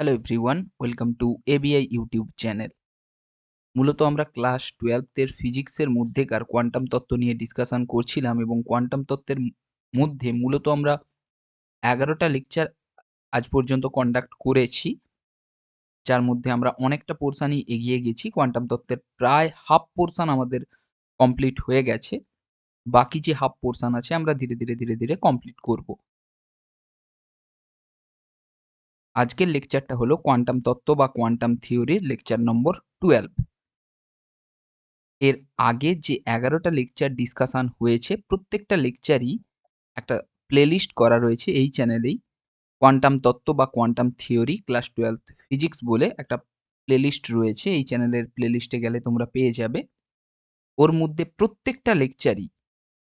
Hello everyone, welcome to ABI YouTube channel. মূলত আমরা class 12 এর ফিজিক্সের মধ্যেকার কোয়ান্টাম তত্ত্ব নিয়ে ডিসকাশন করছিলাম এবং কোয়ান্টাম তত্ত্বের মধ্যে মূলত আমরা 11টা লেকচার আজ পর্যন্ত কন্ডাক্ট করেছি। যার মধ্যে আমরা অনেকটা পোরশনই এগিয়ে গেছি। কোয়ান্টাম তত্ত্বের প্রায় হাফ পোরশন আমাদের কমপ্লিট হয়ে গেছে। বাকি যে হাফ পোরশন আছে আমরা ধীরে ধীরে কমপ্লিট করব। আজকের লেকচারটা হলো কোয়ান্টাম তত্ত্ব বা কোয়ান্টাম থিওরির লেকচার নম্বর 12। এর আগে যে 11টা লেকচার ডিসকাশন হয়েছে, প্রত্যেকটা লেকচারই একটা প্লেলিস্ট করা রয়েছে এই চ্যানেলেই। কোয়ান্টাম তত্ত্ব বা কোয়ান্টাম থিওরি ক্লাস 12 ফিজিক্স বলে একটা প্লেলিস্ট রয়েছে। এই চ্যানেলের প্লেলিস্টে গেলে তোমরা পেয়ে যাবে। ওর মধ্যে প্রত্যেকটা লেকচারই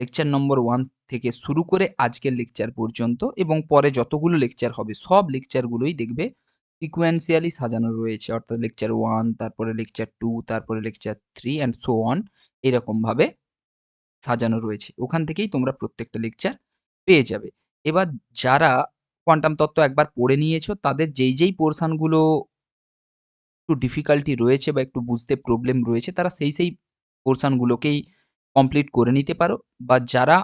লেকচার নম্বর 1 থেকে শুরু করে আজকের লেকচার পর্যন্ত এবং পরে যতগুলো লেকচার হবে সব লেকচারগুলোই দেখবে সিকোয়েন্সিয়ালি সাজানো রয়েছে। অর্থাৎ লেকচার 1, তারপরে লেকচার 2, তারপরে লেকচার 3 অ্যান্ড সো অন এরকমভাবে সাজানো রয়েছে। ওখান থেকেই তোমরা প্রত্যেকটা লেকচার পেয়ে যাবে। এবার যারা কোয়ান্টাম তত্ত্ব একবার পড়ে নিয়েছো তাদের যেই পোরশন গুলো একটু ডিফিকাল্টি রয়েছে বা একটু বুঝতে প্রবলেম রয়েছে তারা সেই পোরশন গুলোকেই কমপ্লিট করে নিতে পারো। বা যারা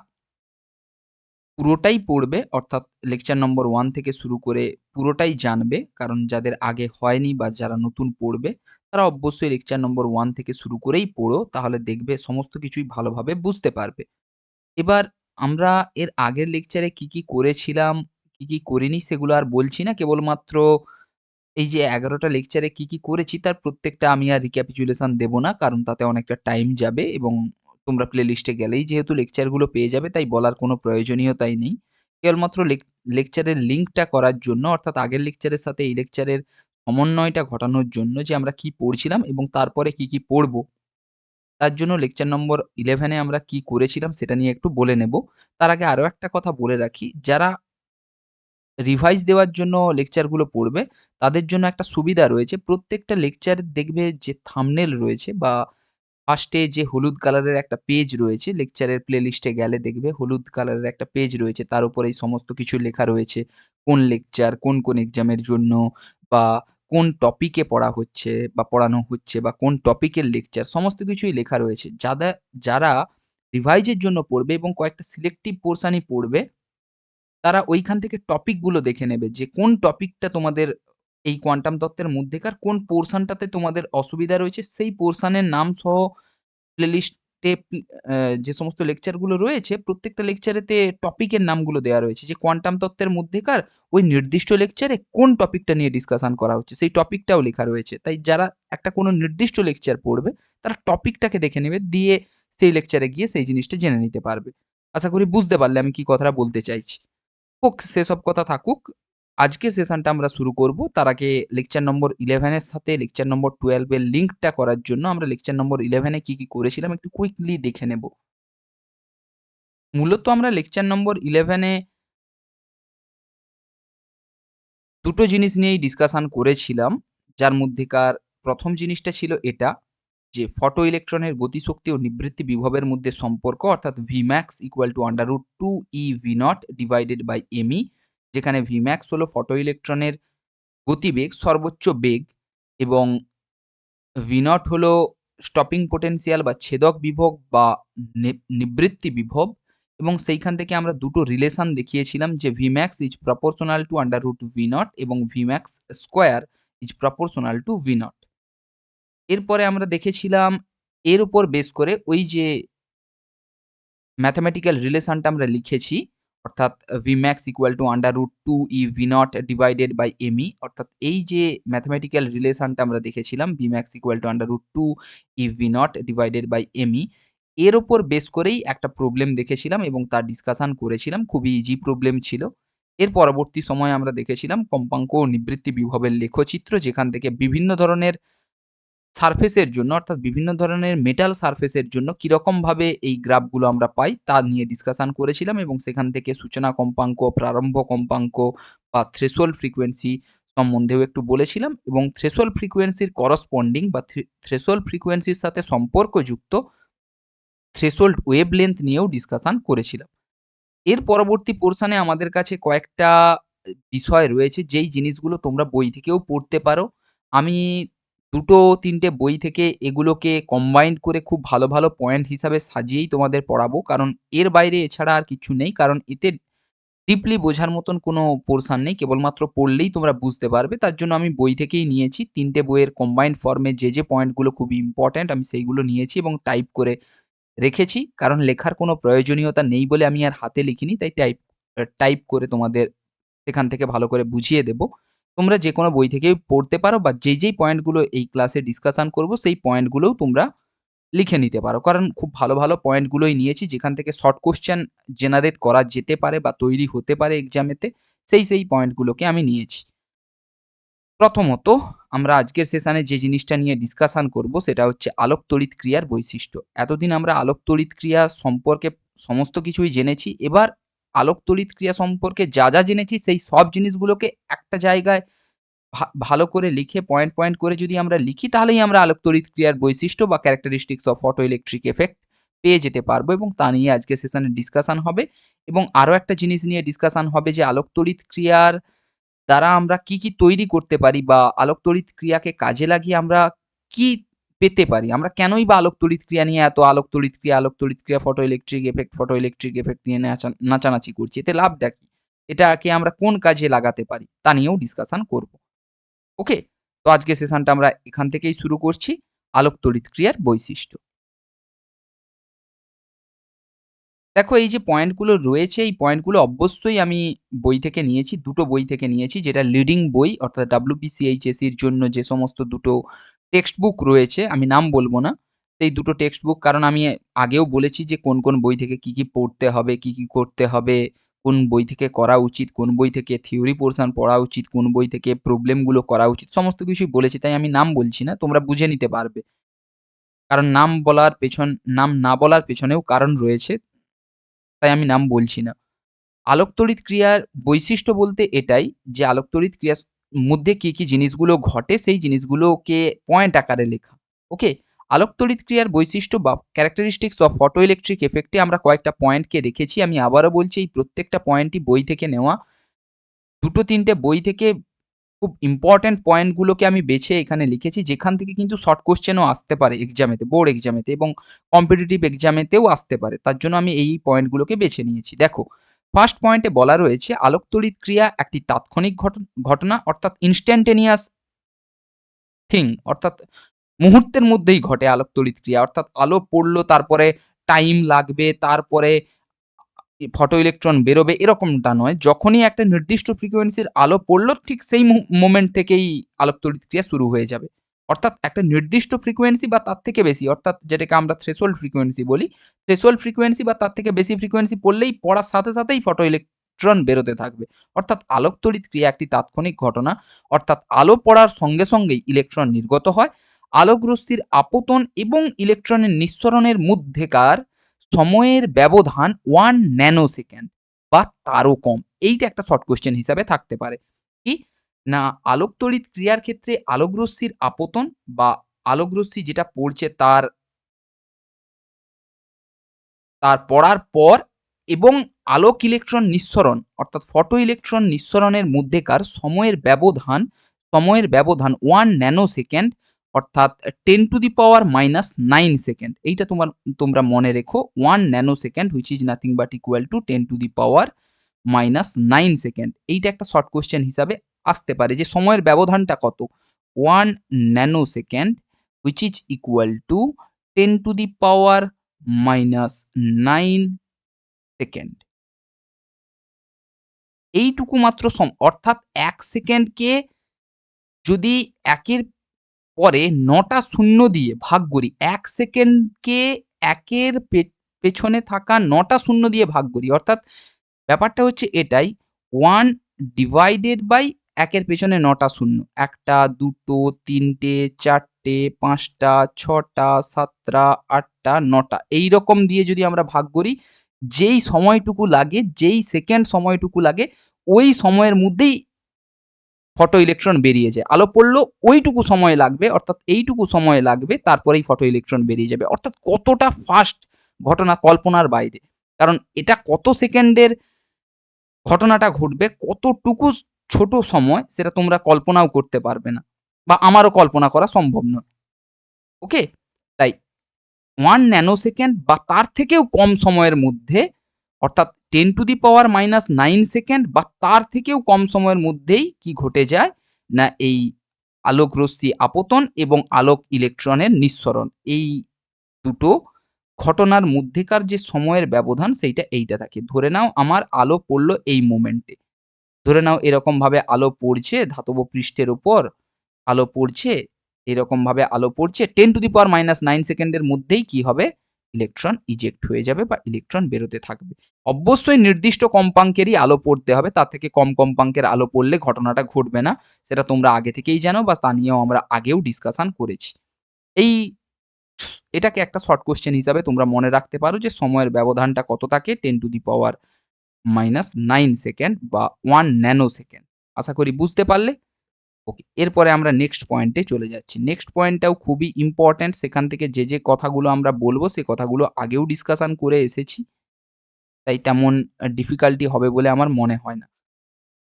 পুরোটাই পড়বে অর্থাৎ লেকচার নম্বর 1 থেকে শুরু করে পুরোটাই জানবে, কারণ যাদের আগে হয়নি বা যারা নতুন পড়বে তারা অবশ্যই লেকচার নম্বর 1 থেকে শুরু করেই পড়ো, তাহলে দেখবে সমস্ত কিছুই ভালোভাবে বুঝতে পারবে। এবার আমরা এর আগের লেকচারে কি করেছিলাম, কি করিনি সেগুলো আর বলছি না। কেবলমাত্র এই যে ১১টা লেকচারে কি করেছি তার প্রত্যেকটা আমি আর রিক্যাপিচুলেশন দেব না। কারণ তাতে অনেকটা টাইম যাবে এবং তোমরা প্লেলিস্টে গেলেই যেহেতু লেকচারগুলো পেয়ে যাবে তাই বলার কোনো প্রয়োজনীয়তাই নেই। কেবলমাত্র লেকচারের লিঙ্কটা করার জন্য, অর্থাৎ আগের লেকচারের সাথে এই লেকচারের সমন্বয়টা ঘটানোর জন্য যে আমরা কি পড়ছিলাম এবং তারপরে কি পড়ব। তার জন্য লেকচার নম্বর 11 এ আমরা কি করেছিলাম সেটা নিয়ে একটু বলে নেব। তার আগে আরো একটা কথা বলে রাখি, যারা রিভাইজ দেওয়ার জন্য লেকচারগুলো পড়বে, তাদের জন্য একটা সুবিধা রয়েছে। প্রত্যেকটা লেকচারের দেখবে যে থাম্বনেল রয়েছে বা ফার্স্টে যে হলুদ কালারের একটা পেজ রয়েছে, লেকচারের প্লেলিস্টে গেলে দেখবে হলুদ কালারের একটা পেজ রয়েছে। তার উপরে এই সমস্ত কিছু লেখা রয়েছে। কোন লেকচার, কোন এক্সামের জন্য বা কোন টপিকে পড়া হচ্ছে বা পড়ানো হচ্ছে বা কোন টপিকের লেকচার সমস্ত কিছুই লেখা রয়েছে। যারা রিভাইজের জন্য পড়বে এবং কয়েকটা সিলেক্টিভ পোরশনই পড়বে, তারা ঐখান থেকে টপিকগুলো দেখে নেবে যে কোন টপিকটা তোমাদের এই কোয়ান্টাম তত্ত্বের মধ্যেকার কোন পোরশনটাতে তোমাদের অসুবিধা রয়েছে, সেই পোরশনের নাম সহ প্লেলিস্টে যে সমস্ত লেকচারগুলো রয়েছে প্রত্যেকটা লেকচারেতে টপিকের নামগুলো দেওয়া রয়েছে যে কোয়ান্টাম তত্ত্বের মধ্যেকার ওই নির্দিষ্ট লেকচারে কোন টপিকটা নিয়ে ডিসকাশন করা হচ্ছে সেই টপিকটাও লেখা রয়েছে। তাই যারা একটা কোনো নির্দিষ্ট লেকচার পড়বে তারা টপিকটাকে দেখে নেবে, দিয়ে সেই লেকচারে গিয়ে সেই জিনিসটা জেনে নিতে পারবে। আশা করি বুঝতে পারলে আমি কি কথাটা বলতে চাইছি। হোক সেসব কথা থাকুক। আজকের সেশনটা আমরা শুরু করব। তার আগে লেকচার নম্বর 11 এর সাথে লেকচার নম্বর 12 এর লিঙ্কটা করার জন্য আমরা লেকচার নম্বর 11 এ কি করেছিলাম একটু কুইকলি দেখে নেব। মূলত আমরা লেকচার নম্বর 11 এ দুটো জিনিস নিয়েই ডিসকাশন করেছিলাম। যার মধ্যেকার প্রথম জিনিসটা ছিল এটা যে ফটো ইলেকট্রনের গতিশক্তি ও নিবৃত্তি বিভবের মধ্যে সম্পর্ক, অর্থাৎ Vmax = √2eV0 divided by me, যেখানে Vmax হলো ফটো ইলেকট্রনের গতিবেগ, সর্বোচ্চ বেগ, এবং V0 হলো স্টপিং পোটেনশিয়াল বা ছেদক বিভব বা নিবৃত্তি বিভব। এবং সেইখান থেকে আমরা দুটো রিলেশন দেখিয়েছিলাম যে Vmax is proportional to √V0 এবং Vmax square is proportional to V0। এরপরে আমরা দেখেছিলাম এর উপর বেস করে ওই যে ম্যাথমেটিক্যাল রিলেশনটা আমরা লিখেছি, অর্থাৎ Vmax = √2eV0 divided by me, অর্থাৎ এই যে ম্যাথমেটিক্যাল রিলেশনটা আমরা দেখেছিলাম Vmax = √2eV0 divided by me, এর উপর বেস করেই একটা প্রবলেম দেখেছিলাম এবং তার ডিসকাশন করেছিলাম। খুবই ইজি প্রবলেম ছিল। এর পরবর্তী সময়ে আমরা দেখেছিলাম কম্পাঙ্ক ও নিবৃত্তি বিভবের লেখচিত্র, যেখান থেকে বিভিন্ন ধরনের সারফেসের জন্য, অর্থাৎ বিভিন্ন ধরনের মেটাল সারফেসের জন্য কিরকমভাবে এই গ্রাফগুলো আমরা পাই তা নিয়ে ডিসকাশন করেছিলাম এবং সেখান থেকে সূচনা কম্পাঙ্ক, প্রারম্ভ কম্পাঙ্ক বা থ্রেশোল্ড ফ্রিকোয়েন্সি সম্বন্ধেও একটু বলেছিলাম এবং থ্রেশোল্ড ফ্রিকোয়েন্সির করসপন্ডিং বা থ্রেশোল্ড ফ্রিকোয়েন্সির সাথে সম্পর্কযুক্ত থ্রেশোল্ড ওয়েভলেন্থ নিয়েও ডিসকাশন করেছিলাম। এর পরবর্তী পোরশনে আমাদের কাছে কয়েকটা বিষয় রয়েছে যেই জিনিসগুলো তোমরা বই থেকেও পড়তে পারো। আমি ২-৩ টে বই থেকে এগুলোকে কম্বাইন্ড করে খুব ভালো, ভালো পয়েন্ট হিসাবে সাজিয়েই তোমাদের পড়াবো। কারণ এর বাইরে এছাড়া আর কিছু নেই। কারণ এতে ডিপলি বোঝার মতন কোনো পোরশন নেই। কেবলমাত্র পড়লেই তোমরা বুঝতে পারবে। তার জন্য আমি বই থেকেই নিয়েছি। ৩ টে বইয়ের কম্বাইন্ড ফর্মে যে পয়েন্টগুলো খুবই ইম্পোর্টেন্ট আমি সেইগুলো নিয়েছি এবং টাইপ করে রেখেছি। কারণ লেখার কোনো প্রয়োজনীয়তা নেই বলে আমি আর হাতে লিখিনি। তাই টাইপ করে তোমাদের সেখান থেকে ভালো করে বুঝিয়ে দেব। তোমরা যেকোনো বই থেকেই পড়তে পারো বা যেই পয়েন্টগুলো এই ক্লাসে ডিসকাশন করব সেই পয়েন্টগুলোও তোমরা লিখে নিতে পারো। কারণ খুব ভালো, ভালো পয়েন্টগুলোই নিয়েছি যেখান থেকে শর্ট কোয়েশ্চেন জেনারেট করা যেতে পারে বা তৈরি হতে পারে এক্সামেতে। সেই পয়েন্টগুলোকে আমি নিয়েছি। প্রথমত আমরা আজকের সেশনে যে জিনিসটা নিয়ে ডিসকাশন করব সেটা হচ্ছে আলোক তড়িৎ ক্রিয়ার বৈশিষ্ট্য। এতদিন আমরা আলোক তড়িৎ ক্রিয়া সম্পর্কে সমস্ত কিছুই জেনেছি। এবার আলোক তড়িৎ ক্রিয়া সম্পর্কে যা জেনেছি সেই সব জিনিসগুলোকে একটা জায়গায় ভালো করে লিখে পয়েন্ট করে যদি আমরা লিখি তাহলেই আমরা আলোক তড়িৎ ক্রিয়ার বৈশিষ্ট্য বা characteristics of photo electric effect পেয়ে যেতে পারবো এবং তা নিয়ে আজকে সেশনে ডিসকাশন হবে এবং আরো একটা জিনিস নিয়ে ডিসকাশন হবে যে আলোক তড়িৎ ক্রিয়ার দ্বারা আমরা কি তৈরি করতে পারি বা আলোক তড়িৎ ক্রিয়াকে কাজে লাগিয়ে আমরা কি পেতে পারি? আমরা কেনই বা আলোক তড়িৎ ক্রিয়া নিয়ে এত আলোক তড়িৎ ক্রিয়া, ফটো ইলেকট্রিক এফেক্ট নিয়ে নাচানাচি করছি। এতে লাভটা কি? এটাকে আমরা কোন কাজে লাগাতে পারি? তা নিয়েও ডিসকাশন করব। ওকে? তো আজকের সেশনটা আমরা এখান থেকেই শুরু করছি। আলোক তড়িৎ ক্রিয়ার বৈশিষ্ট্য। দেখো এই যে পয়েন্টগুলো রয়েছে এই পয়েন্টগুলো অবশ্যই আমি বই থেকে নিয়েছি। ২ টো বই থেকে নিয়েছি যেটা লিডিং বই অর্থাৎ WBCHSC-র জন্য যে সমস্ত ২ টো টেক্সট বুক রয়েছে আমি নাম বলব না। সেই ২ টো টেক্সট বুক কারণ আমি আগেও বলেছি যে কোন বই থেকে কি পড়তে হবে, কি করতে হবে, কোন বই থেকে করা উচিত, কোন বই থেকে থিওরি পোরশন পড়া উচিত, কোন বই থেকে প্রবলেমগুলো করা উচিত সমস্ত কিছুই বলেছি। তাই আমি নাম বলছি না। তোমরা বুঝে নিতে পারবে। কারণ নাম না বলার পেছনেও কারণ রয়েছে। তাই আমি নাম বলছি না। আলোক তড়িৎ ক্রিয়ার বৈশিষ্ট্য বলতে এটাই যে আলোক তড়িৎ ক্রিয়ার মধ্যে কি জিনিসগুলো ঘটে সেই জিনিসগুলোকে পয়েন্ট আকারে লেখা। ওকে? আলোক তড়িৎ ক্রিয়ার বৈশিষ্ট্য বা ক্যারেক্টারিস্টিক্স অফ ফটো ইলেকট্রিক এফেক্টে আমরা কয়েকটা পয়েন্টকে রেখেছি। আমি আবারও বলছি এই প্রত্যেকটা পয়েন্টই বই থেকে নেওয়া। ২-৩ টে বই থেকে খুব ইম্পোর্টেন্ট পয়েন্টগুলোকে আমি বেছে এখানে লিখেছি যেখান থেকে কিন্তু শর্ট কোয়েশ্চেনও আসতে পারে এক্সামেতে, বোর্ড এক্সামেতে এবং কম্পিটিটিভ এক্সামেতেও আসতে পারে। তার জন্য আমি এই পয়েন্টগুলোকে বেছে নিয়েছি। দেখো, ফার্স্ট পয়েন্টে বলা রয়েছে আলোক তড়িৎ ক্রিয়া একটি তাৎক্ষণিক ঘটনা অর্থাৎ ইনস্ট্যান্টেনিয়াস থিং অর্থাৎ মুহূর্তের মধ্যেই ঘটে আলোক তড়িৎ ক্রিয়া। অর্থাৎ আলো পড়লো তারপরে টাইম লাগবে, তারপরে ফটো ইলেকট্রন বেরোবে এরকমটা নয়। যখনই একটা নির্দিষ্ট ফ্রিকোয়েন্সির আলো পড়লো ঠিক সেই মোমেন্ট থেকেই আলোক তড়িৎ ক্রিয়া শুরু হয়ে যাবে। অর্থাৎ একটা নির্দিষ্ট ফ্রিকোয়েন্সি বা তার থেকে বেশি অর্থাৎ যেটাকে আমরা থ্রেশহোল্ড ফ্রিকোয়েন্সি বলি। থ্রেশহোল্ড ফ্রিকোয়েন্সি বা তার থেকে বেশি ফ্রিকোয়েন্সি পড়লেই পড়ার সাথেই ফটো ইলেকট্রন বেরোতে থাকবে। অর্থাৎ আলোক তড়িৎ ক্রিয়া একটি তাৎক্ষণিক ঘটনা। অর্থাৎ আলো পড়ার সঙ্গেই ইলেকট্রন নির্গত হয়। আলোক রশ্মির আপতন এবং ইলেকট্রনের নিঃসরণের মধ্যেকার সময়ের ব্যবধান 1 ন্যানো সেকেন্ড বা তারও কম। এইটা একটা শর্ট কোয়েশ্চেন হিসাবে থাকতে পারে। কি? না আলোক তড়িৎ ক্রিয়ার ক্ষেত্রে আলোক রশ্মির আপতন বা আলোক রশ্মি যেটা পড়ছে তার পড়ার পর এবং আলোক ইলেকট্রন নিঃসরণ অর্থাৎ ফটো ইলেকট্রন নিঃসরণের মধ্যেকার সময়ের ব্যবধান 1 ন্যানো সেকেন্ড অর্থাৎ 10 to the power minus 9 second. এইটা তোমরা মনে রেখো 1 nano second which is nothing but equal to 10 to the power minus 9 second. এইটা একটা শর্ট কোয়েশ্চেন হিসাবে আসতে পারে যে সময়ের ব্যবধানটা কত? 1 nano second which is equal to 10 to the power minus 9 second. এইটুকু মাত্র অর্থাৎ ১ সেকেন্ডকে যদি ১ এর পরে ৯টা শূন্য দিয়ে ভাগ করি, ১ সেকেন্ডকে ১ এর পেছনে থাকা ৯টা শূন্য দিয়ে ভাগ করি। অর্থাৎ ব্যাপারটা হচ্ছে এটাই 1 ডিভাইডেড বাই ১ এর পেছনে ৯টা শূন্য। ১টা, ২টো, ৩টে, ৪টে, ৫টা, ৬টা, ৭টা, ৮টা, ৯টা এইরকম দিয়ে যদি আমরা ভাগ করি, যেই সময়টুকু লাগে, যেই সেকেন্ড সময়টুকু লাগে, ওই সময়ের মধ্যেই ফটো ইলেকট্রন বেরিয়ে যায়। আলো পড়লো ওইটুকু সময় লাগবে অর্থাৎ এইটুকু সময় লাগবে তারপরেই ফটো ইলেকট্রন বেরিয়ে যাবে। অর্থাৎ কতটা ফাস্ট ঘটনা কল্পনার বাইরে। কারণ এটা কত সেকেন্ডের ঘটনাটা ঘটবে কতটুকু ছোট সময় সেটা তোমরা কল্পনাও করতে পারবে না, বা আমারও কল্পনা করা সম্ভব নয়। ওকে? তাই 1 ন্যানোসেকেন্ড বা তার থেকেও কম সময়ের মধ্যে, অর্থাৎ 10⁻⁹ সেকেন্ড বা তার থেকেও কম সময়ের মধ্যেই কি ঘটে যায় না এই আলোক রশ্মি আপতন এবং আলোক ইলেকট্রনের নিঃসরণ, এই দুটো ঘটনার মধ্যেকার যে সময়ের ব্যবধান এইটা থাকে। ধরে নাও আমার আলো পড়লো এই মোমেন্টে। ধরে নাও এরকমভাবে আলো পড়ছে ধাতব পৃষ্ঠের উপর, আলো পড়ছে, এরকমভাবে আলো পড়ছে, 10⁻⁹ সেকেন্ডের মধ্যেই কি হবে? ইলেকট্রন ইজেক্ট হয়ে যাবে বা ইলেকট্রন বেরোতে থাকবে। অবশ্যই নির্দিষ্ট কম্পাঙ্কেরই আলো পড়তে হবে, তার থেকে কম কম্পাঙ্কের আলো পড়লে ঘটনাটা ঘটবে না। সেটা তোমরা আগে থেকেই জানো বা তা নিয়েও আমরা আগেও ডিসকাশন করেছি। এই এটাকে একটা শর্ট কোয়েশ্চেন হিসাবে তোমরা মনে রাখতে পারো যে সময়ের ব্যবধানটা কত থাকে? 10⁻⁹ সেকেন্ড বা 1 ন্যানো সেকেন্ড। আশা করি বুঝতে পারলে? ওকে, এরপরে আমরা নেক্সট পয়েন্টে চলে যাচ্ছি। নেক্সট পয়েন্টটাও খুবই ইম্পর্টেন্ট। সেখান থেকে যে কথাগুলো আমরা বলবো সে কথাগুলো আগেও ডিসকাশন করে এসেছি। তাই তেমন ডিফিকাল্টি হবে বলে আমার মনে হয় না।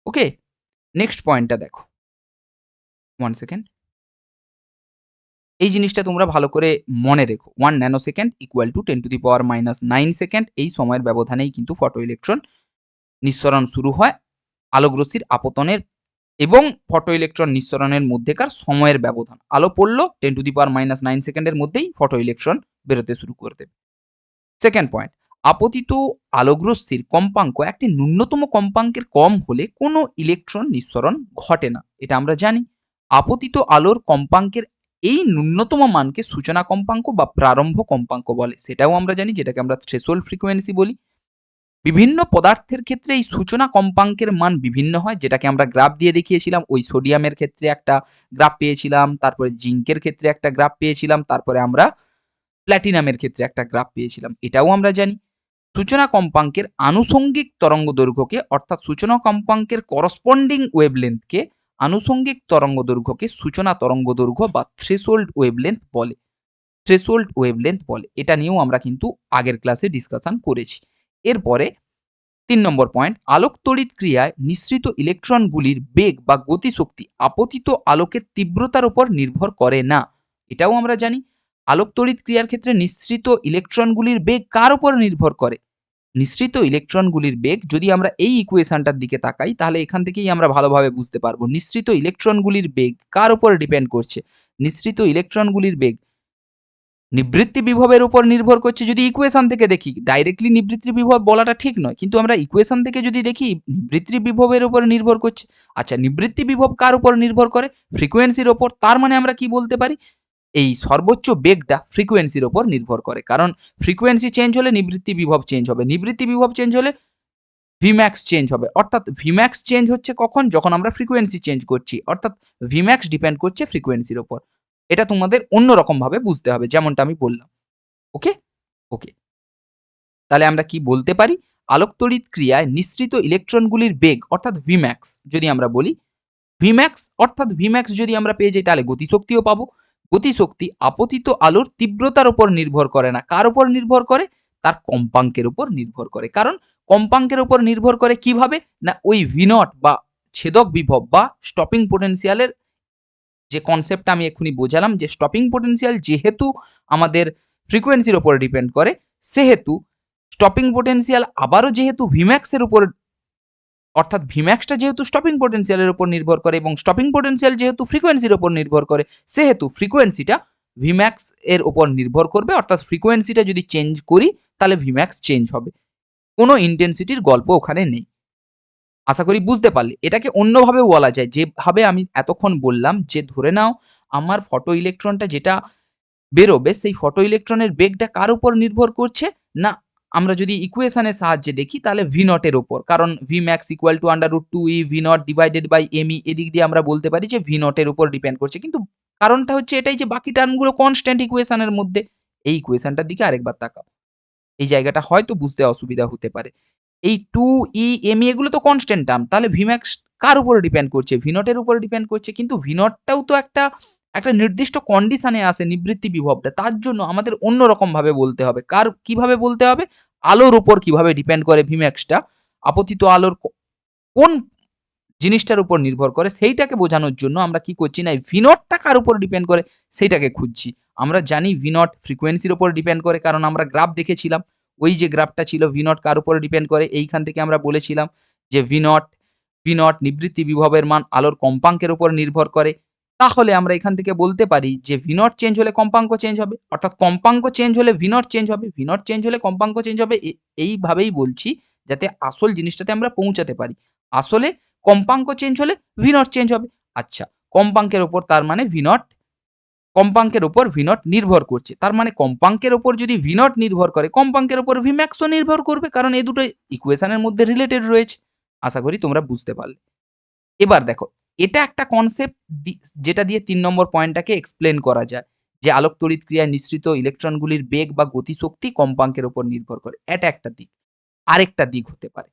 ওকে? নেক্সট পয়েন্টটা দেখো। 1 সেকেন্ড। এই জিনিসটা তোমরা ভালো করে মনে রেখো। 1 ন্যানোসেকেন্ড ইকুয়াল টু 10⁻⁹ সেকেন্ড, এই সময়ের ব্যবধানেই কিন্তু ফটো ইলেকট্রন নিঃসরণ শুরু হয়। আলোক রশ্মির আপতনের এবং ফটো ইলেকট্রন নিঃসরণের মধ্যেকার সময়ের ব্যবধান। আলো পড়লো 10⁻⁹ সেকেন্ডের মধ্যেই ফটো ইলেকট্রন বেরোতে শুরু করে দেবে। সেকেন্ড পয়েন্ট, আপতিত আলোক রশ্মির কম্পাঙ্ক একটি ন্যূনতম কম্পাঙ্কের কম হলে কোনো ইলেকট্রন নিঃসরণ ঘটে না। এটা আমরা জানি। আপতিত আলোর কম্পাঙ্কের এই ন্যূনতম মানকে সূচনা কম্পাঙ্ক বা প্রারম্ভ কম্পাঙ্ক বলে। সেটাও আমরা জানি, যেটাকে আমরা থ্রেশহোল্ড ফ্রিকোয়েন্সি বলি। বিভিন্ন পদার্থের ক্ষেত্রে এই সূচনা কম্পাঙ্কের মান বিভিন্ন হয়, যেটাকে আমরা গ্রাফ দিয়ে দেখিয়েছিলাম। ওই সোডিয়ামের ক্ষেত্রে একটা গ্রাফ পেয়েছিলাম, তারপরে জিঙ্কের ক্ষেত্রে একটা গ্রাফ পেয়েছিলাম, তারপরে আমরা প্ল্যাটিনামের ক্ষেত্রে একটা গ্রাফ পেয়েছিলাম। এটাও আমরা জানি। সূচনা কম্পাঙ্কের আনুষঙ্গিক তরঙ্গদৈর্ঘ্যকে, অর্থাৎ সূচনা কম্পাঙ্কের করসপন্ডিং ওয়েভলেন্থকে, আনুষঙ্গিক তরঙ্গদৈর্ঘ্যকে সূচনা তরঙ্গদৈর্ঘ্য বা থ্রেশহোল্ড ওয়েভলেন্থ বলে। থ্রেশহোল্ড ওয়েভলেন্থ বলে। এটা নিয়েও আমরা কিন্তু আগের ক্লাসে ডিসকাশন করেছি। এরপরে 3 নম্বর পয়েন্ট, আলোক তড়িৎ ক্রিয়ায় নিঃসৃত ইলেকট্রনগুলির বেগ বা গতিশক্তি আপতিত আলোকের তীব্রতার উপর নির্ভর করে না। এটাও আমরা জানি। আলোক তড়িৎ ক্রিয়ার ক্ষেত্রে নিঃসৃত ইলেকট্রনগুলির বেগ কার উপর নির্ভর করে? নিঃসৃত ইলেকট্রনগুলির বেগ, যদি আমরা এই ইকুয়েশনটার দিকে তাকাই তাহলে এখান থেকেই আমরা ভালোভাবে বুঝতে পারবো নিঃসৃত ইলেকট্রনগুলির বেগ কার উপর ডিপেন্ড করছে। নিঃসৃত ইলেকট্রনগুলির বেগ নিবৃত্তি বিভবের উপর নির্ভর করছে। যদি ইকুয়েশন থেকে দেখি, ডাইরেক্টলি নিবৃত্তি বিভব বলাটা ঠিক নয়, কিন্তু আমরা ইকুয়েশন থেকে যদি দেখি নিবৃত্তি বিভবের উপর নির্ভর করছে। আচ্ছা, নিবৃত্তি বিভব কার উপর নির্ভর করে? ফ্রিকোয়েন্সির ওপর। তার মানে আমরা কি বলতে পারি? এই সর্বোচ্চ বেগটা ফ্রিকোয়েন্সির ওপর নির্ভর করে, কারণ ফ্রিকোয়েন্সি চেঞ্জ হলে নিবৃত্তি বিভব চেঞ্জ হবে, নিবৃত্তি বিভব চেঞ্জ হলে ভিম্যাক্স চেঞ্জ হবে। অর্থাৎ ভিম্যাক্স চেঞ্জ হচ্ছে কখন? যখন আমরা ফ্রিকোয়েন্সি চেঞ্জ করছি। অর্থাৎ ভিম্যাক্স ডিপেন্ড করছে ফ্রিকোয়েন্সির ওপর। এটা তোমাদের অন্যরকম ভাবে বুঝতে হবে, যেমনটা আমি বললাম। ওকে? ওকে। তাহলে আমরা কি বলতে পারি? আলোক তড়িৎ ক্রিয়ায় নিঃসৃত ইলেকট্রনগুলির বেগ অর্থাৎ ভিম্যাক্স যদি আমরা বলি, ভিম্যাক্স যদি আমরা পেয়ে যাই তাহলে গতিশক্তিও পাবো। গতিশক্তি আপতিত আলোর তীব্রতার উপর নির্ভর করে না। কার উপর নির্ভর করে? তার কম্পাঙ্কের উপর নির্ভর করে। কারণ কম্পাঙ্কের উপর নির্ভর করে কিভাবে? না ওই V0 বা ছেদক বিভব বা স্টপিং পোটেনশিয়ালের যে কনসেপ্টটা আমি এক্ষুনি বোঝালাম, যে স্টপিং পোটেনশিয়াল যেহেতু আমাদের ফ্রিকোয়েন্সির উপর ডিপেন্ড করে, সেহেতু স্টপিং পোটেনশিয়াল আবারও যেহেতু ভিম্যাক্সের উপর, অর্থাৎ ভিম্যাক্সটা যেহেতু স্টপিং পোটেনশিয়ালের উপর নির্ভর করে এবং স্টপিং পোটেনশিয়াল যেহেতু ফ্রিকোয়েন্সির উপর নির্ভর করে, সেহেতু ফ্রিকোয়েন্সিটা ভিম্যাক্স এর উপর নির্ভর করবে। অর্থাৎ ফ্রিকোয়েন্সিটা যদি চেঞ্জ করি তাহলে ভিম্যাক্স চেঞ্জ হবে। কোনো ইন্টেন্সিটির গল্প ওখানে নেই। আশা করি বুঝতে পারলে। এটাকে অন্যভাবেও বলা যায়, যেভাবে আমি এতক্ষণ বললাম, যে ধরে নাও আমার ফটো ইলেকট্রনটা যেটা বেরোবে সেই ফটো ইলেকট্রনের বেগটা কার উপর নির্ভর করছে? না আমরা যদি ইকুয়েশনের সাহায্যে দেখি তাহলে V0 এর উপর, কারণ Vmax equal to √2e V0 divided by me, এদিক দিয়ে আমরা বলতে পারি যে V0 এর উপর ডিপেন্ড করছে। কিন্তু কারণটা হচ্ছে এটাই যে বাকি টার্মগুলো কনস্ট্যান্ট ইকুয়েশনের মধ্যে। এই ইকুয়েশনটার দিকে আরেকবার তাকাও। এই জায়গাটা হয়তো বুঝতে অসুবিধা হতে পারে। এই 2e me এগুলো তো কনস্ট্যান্ট টার্ম, তাহলে Vmax কার উপরে ডিপেন্ড করছে? V0 এর উপরে ডিপেন্ড করছে। কিন্তু V0 টাও তো একটা নির্দিষ্ট কন্ডিশনে আসে নিবৃত্তি বিভবটা। তার জন্য আমাদের অন্যরকম ভাবে বলতে হবে। কিভাবে বলতে হবে? আলোর উপর কিভাবে ডিপেন্ড করে Vmax টা, আপতিত আলোর কোন জিনিসটার উপর নির্ভর করে সেইটাকে বোঝানোর জন্য আমরা কি করছি না ভি নটটা কার উপর ডিপেন্ড করে সেইটাকে খুঁজছি। আমরা জানি ভি নট ফ্রিকোয়েন্সির উপর ডিপেন্ড করে, কারণ আমরা গ্রাফ দেখেছিলাম। ওই যে গ্রাফটা ছিল ভি নট কার উপর ডিপেন্ড করে, এইখান থেকে আমরা বলেছিলাম যে ভি নট নিবৃত্তি বিভবের মান আলোর কম্পাঙ্কের উপর নির্ভর করে। তাহলে আমরা এখান থেকে বলতে পারি যে ভি নট চেঞ্জ হলে কম্পাঙ্ক চেঞ্জ হবে, অর্থাৎ কম্পাঙ্ক চেঞ্জ হলে ভি নট চেঞ্জ হবে, ভি নট চেঞ্জ হলে কম্পাঙ্ক চেঞ্জ হবে। এইভাবেই বলছি যাতে আসল জিনিসটাতে আমরা পৌঁছাতে পারি। আসলে কম্পাঙ্ক চেঞ্জ হলে ভি নট চেঞ্জ হবে। আচ্ছা, কম্পাঙ্কের উপর তার মানে ভি নট কম্পাঙ্কের উপর ভি নট নির্ভর করছে, তার মানে কম্পাঙ্কের উপর যদি ভি নট নির্ভর করে কম্পাঙ্কের উপর ভি ম্যাক্সও নির্ভর করবে, কারণ এই দুটো ইকুয়েশনের মধ্যে রিলেটেড রয়েছে। আশা করি তোমরা বুঝতে পারলে। এবার দেখো, এটা একটা কনসেপ্ট যেটা দিয়ে ৩ নম্বর পয়েন্টটাকে এক্সপ্লেন করা যায় যে আলোক তড়িৎ ক্রিয়ায় নিঃসৃত ইলেকট্রনগুলির বেগ বা গতিশক্তি কম্পাঙ্কের উপর নির্ভর করে। এটা একটা দিক। আরেকটা দিক হতে পারে।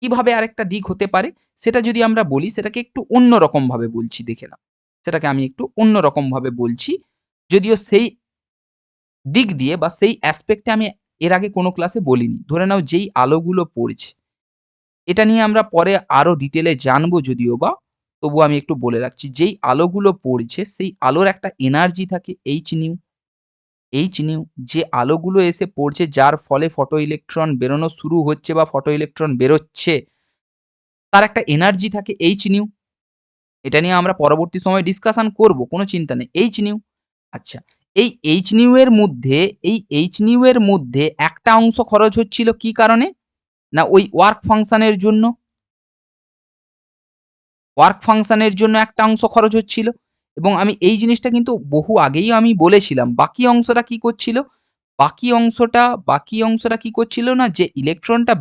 কিভাবে আরেকটা দিক হতে পারে সেটা যদি আমরা বলি, সেটাকে একটু অন্যরকম ভাবে বলছি, দেখে নাও। সেটাকে আমি একটু অন্যরকম ভাবে বলছি, যদিও সেই দিক দিয়ে বা সেই অ্যাসপেক্টে আমি এর আগে কোনো ক্লাসে বলিনি। ধরে নাও যেই আলোগুলো পড়ছে, এটা নিয়ে আমরা পরে আরো ডিটেলে জানবো যদিও বা, তবুও আমি একটু বলে রাখছি। যেই আলোগুলো পড়ছে সেই আলোর একটা এনার্জি থাকে এইচ নিউ। যে আলোগুলো এসে পড়ছে যার ফলে ফটো ইলেকট্রন বেরোনো শুরু হচ্ছে বা ফটো ইলেকট্রন বেরোচ্ছে, তার একটা এনার্জি থাকে এইচ নিউ। এটা নিয়ে আমরা পরবর্তী সময়ে ডিসকাশন করব, কোনো চিন্তা নেই। H new. আচ্ছা, এই এইচ নিউ এর মধ্যে একটা অংশ খরচ হচ্ছিল কি কারণে? না ওই ওয়ার্ক ফাংশনের জন্য একটা অংশ খরচ হচ্ছিল, এবং আমি এই জিনিসটা কিন্তু বহু আগেই আমি বলেছিলাম। বাকি অংশটা কি করছিল? বাকি অংশটা কি করছিল না যে ইলেকট্রনটা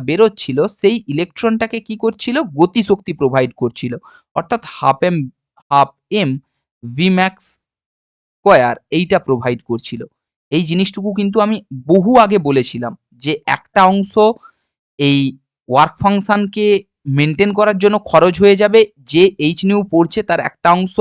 বেরোচ্ছিল সেই ইলেকট্রনটাকে কি করছিল? গতিশক্তি প্রোভাইড করছিল। অর্থাৎ half m v max square এইটা প্রোভাইড করছিল। এই জিনিসটুকু কিন্তু আমি বহু আগে বলেছিলাম যে একটা অংশ এই ওয়ার্ক ফাংশনকে মেনটেন করার জন্য খরচ হয়ে যাবে। যে এইচ নিউ পড়ছে তার একটা অংশ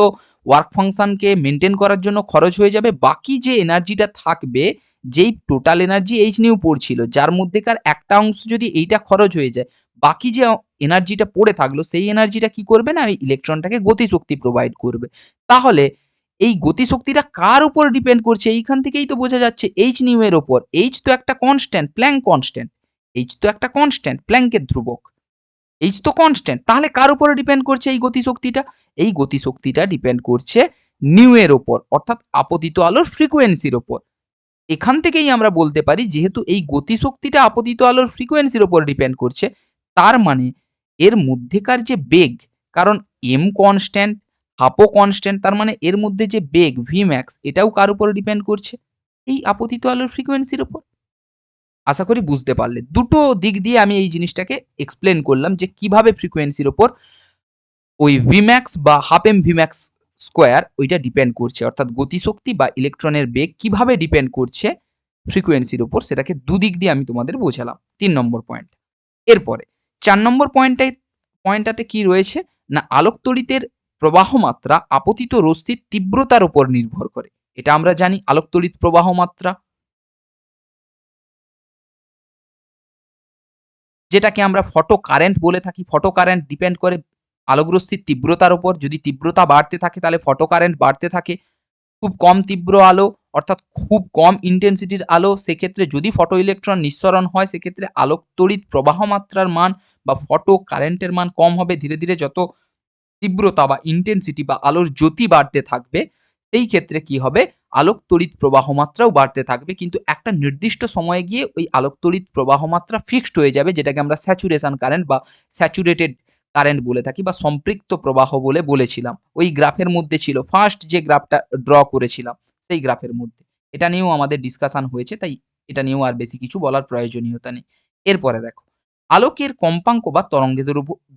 ওয়ার্ক ফাংশনকে মেনটেন করার জন্য খরচ হয়ে যাবে। বাকি যে এনার্জিটা থাকবে, যেই টোটাল এনার্জি এইচ নিউ পড়ছিল, যার মধ্যেকার একটা অংশ যদি এইটা খরচ হয়ে যায়, বাকি যে এনার্জিটা পড়ে থাকলো সেই এনার্জিটা কি করবে না ওই ইলেকট্রনটাকে গতিশক্তি প্রোভাইড করবে। তাহলে এই গতিশক্তিটা কার উপর ডিপেন্ড করছে? এইখান থেকেই তো বোঝা যাচ্ছে এইচ নিউ এর ওপর। এইচ তো একটা কনস্ট্যান্ট, প্ল্যাঙ্কের ধ্রুবক। এইচ তো কনস্ট্যান্ট, তাহলে কার উপরে ডিপেন্ড করছে এই গতিশক্তিটা? এই গতিশক্তিটা ডিপেন্ড করছে নিউ এর ওপর, অর্থাৎ আপতিত আলোর ফ্রিকোয়েন্সির ওপর। এখান থেকেই আমরা বলতে পারি যেহেতু এই গতিশক্তিটা আপতিত আলোর ফ্রিকোয়েন্সির ওপর ডিপেন্ড করছে, তার মানে এর মধ্যেকার যে বেগ, কারণ এম কনস্ট্যান্ট, হাফও কনস্ট্যান্ট, তার মানে এর মধ্যে যে বেগ ভি ম্যাক্স এটাও কার উপর ডিপেন্ড করছে? এই আপতিত আলোর ফ্রিকোয়েন্সির ওপর। আশা করি বুঝতে পারলে। দুটো দিক দিয়ে আমি এই জিনিসটাকে এক্সপ্লেন করলাম যে কিভাবে ফ্রিকোয়েন্সির ওপর ওই ভিম্যাক্স বা হাফ এম ভিম্যাক্স স্কোয়ার ওইটা ডিপেন্ড করছে, অর্থাৎ গতিশক্তি বা ইলেকট্রনের বেগ কিভাবে ডিপেন্ড করছে ফ্রিকোয়েন্সির ওপর, সেটাকে দুদিক দিয়ে আমি তোমাদের বোঝালাম। ৩ নম্বর পয়েন্ট। এরপরে ৪ নম্বর পয়েন্টটাতে কি রয়েছে না আলোক তড়িতের প্রবাহ মাত্রা আপতিত রশ্মির তীব্রতার উপর নির্ভর করে। এটা আমরা জানি আলোক তড়িৎ প্রবাহ মাত্রা, যেটাকে আমরা ফটো কারেন্ট বলে থাকি। ফটো কারেন্ট ডিপেন্ড করে আলোকরশ্মির তীব্রতার উপর। যদি তীব্রতা বাড়তে থাকে তাহলে ফটো কারেন্ট বাড়তে থাকে। খুব কম তীব্র আলো, অর্থাৎ খুব কম ইন্টেন্সিটির আলো, সেক্ষেত্রে যদি ফটো ইলেকট্রন নিঃসরণ হয় সেক্ষেত্রে আলোক তড়িৎ প্রবাহ মাত্রার মান বা ফটো কারেন্টের মান কম হবে। ধীরে ধীরে যত তীব্রতা বা ইন্টেন্সিটি বা আলোর জ্যোতি বাড়তে থাকবে, সেই ক্ষেত্রে কি হবে? আলোক তড়িৎ প্রবাহ মাত্রাও বাড়তে থাকবে, কিন্তু একটা নির্দিষ্ট সময়ে গিয়ে ওই আলোক তড়িৎ প্রবাহ মাত্রা ফিক্সড হয়ে যাবে, যেটাকে আমরা স্যাচুরেশন কারেন্ট বা স্যাচুরেটেড কারেন্ট বলে থাকি বা সম্পৃক্ত প্রবাহ বলে বলেছিলাম। ওই গ্রাফের মধ্যে ছিল, ফার্স্ট যে গ্রাফটা ড্র করেছিলাম সেই গ্রাফের মধ্যে। এটা নিয়েও আমাদের ডিসকাশন হয়েছে, তাই এটা নিয়েও আর বেশি কিছু বলার প্রয়োজনীয়তা নেই। এরপরে দেখো, আলোকের কম্পাঙ্ক বা তরঙ্গের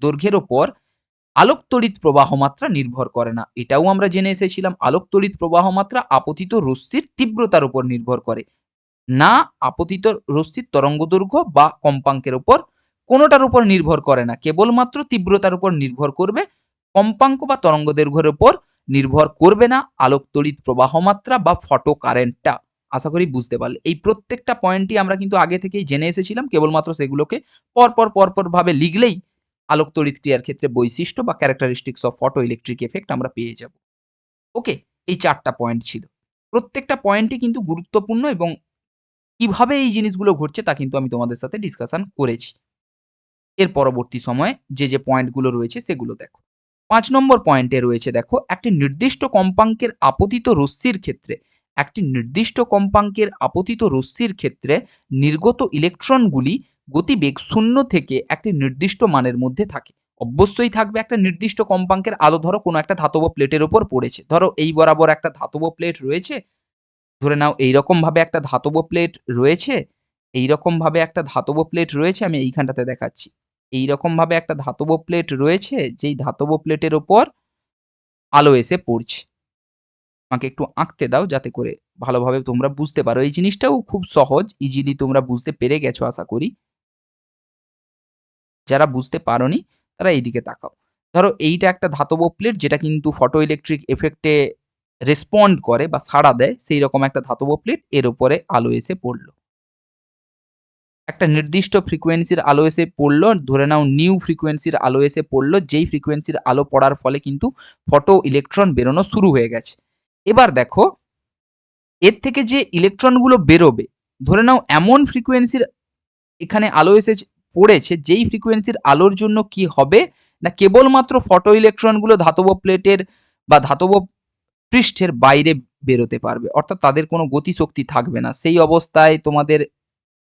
দৈর্ঘ্যের ওপর আলোক তড়িৎ প্রবাহ মাত্রা নির্ভর করে না। এটাও আমরা জেনে এসেছিলাম। আলোক তড়িৎ প্রবাহ মাত্রা আপতিত রশ্মির তীব্রতার উপর নির্ভর করে, না আপতিত রশ্মির তরঙ্গ দৈর্ঘ্য বা কম্পাঙ্কের উপর। কোনোটার উপর নির্ভর করে না, কেবলমাত্র তীব্রতার উপর নির্ভর করবে। কম্পাঙ্ক বা তরঙ্গ দৈর্ঘ্যের উপর নির্ভর করবে না আলোক তড়িৎ প্রবাহ মাত্রা বা ফটো কারেন্টটা। আশা করি বুঝতে পারলে। এই প্রত্যেকটা পয়েন্টই আমরা কিন্তু আগে থেকেই জেনে এসেছিলাম। কেবলমাত্র সেগুলোকে পরপর ভাবে লিখলেই আলোক তড়িৎ ক্রিয়ার ক্ষেত্রে বৈশিষ্ট্য বা characteristics of photo electric effect আমরা পেয়ে যাব। ওকে? এই ৪ টা পয়েন্ট ছিল। প্রত্যেকটা পয়েন্টই কিন্তু গুরুত্বপূর্ণ এবং কিভাবে এই জিনিসগুলো ঘটছে তা কিন্তু আমি তোমাদের সাথে ডিসকাশন করেছি। এর পরবর্তী সময়ে যে পয়েন্টগুলো রয়েছে সেগুলো দেখো। ৫ নম্বর পয়েন্টে রয়েছে দেখো, একটি নির্দিষ্ট কম্পাঙ্কের আপতিত রশ্মির ক্ষেত্রে নির্গত ইলেকট্রনগুলি গতিবেগ 0 থেকে একটি নির্দিষ্ট মানের মধ্যে থাকে। অবশ্যই থাকবে একটা নির্দিষ্ট কম্পাঙ্কের আলো। ধরো কোনো একটা ধাতব প্লেটের উপর পড়েছে। ধরো এই বরাবর একটা ধাতব প্লেট রয়েছে। ধরে নাও এইরকমভাবে একটা ধাতব প্লেট রয়েছে। এইরকমভাবে একটা ধাতব প্লেট রয়েছে, আমি এইখানটাতে দেখাচ্ছি। এইরকমভাবে একটা ধাতব প্লেট রয়েছে, যেই ধাতব প্লেটের ওপর আলো এসে পড়ছে। আমাকে একটু আঁকতে দাও যাতে করে ভালোভাবে তোমরা বুঝতে পারো। এই জিনিসটাও খুব সহজ, ইজিলি তোমরা বুঝতে পেরে গেছো আশা করি। যারা বুঝতে পারোনি তারা এইদিকে তাকাও। ধরো এইটা একটা ধাতব প্লেট যেটা কিন্তু ফটো ইলেকট্রিক এফেক্টে রেসপন্ড করে বা সাড়া দেয়, সেইরকম একটা ধাতব প্লেট। এর উপরে আলো এসে পড়ল। একটা নির্দিষ্ট ফ্রিকোয়েন্সির আলো এসে পড়ল, ধরে নাও নিউ ফ্রিকোয়েন্সির আলো এসে পড়ল, যেই ফ্রিকোয়েন্সির আলো পড়ার ফলে কিন্তু ফটো ইলেকট্রন বেরোনো শুরু হয়ে গেছে। এবার দেখো এর থেকে যে ইলেকট্রনগুলো বেরোবে, ধরে নাও এমন ফ্রিকোয়েন্সির এখানে আলো এসে পড়েছে, যেই ফ্রিকোয়েন্সির আলোর জন্য কি হবে না, কেবলমাত্র ফটো ইলেকট্রনগুলো ধাতব প্লেটের বা ধাতব পৃষ্ঠের বাইরে বেরোতে পারবে, অর্থাৎ তাদের কোনো গতিশক্তি থাকবে না। সেই অবস্থায় তোমাদের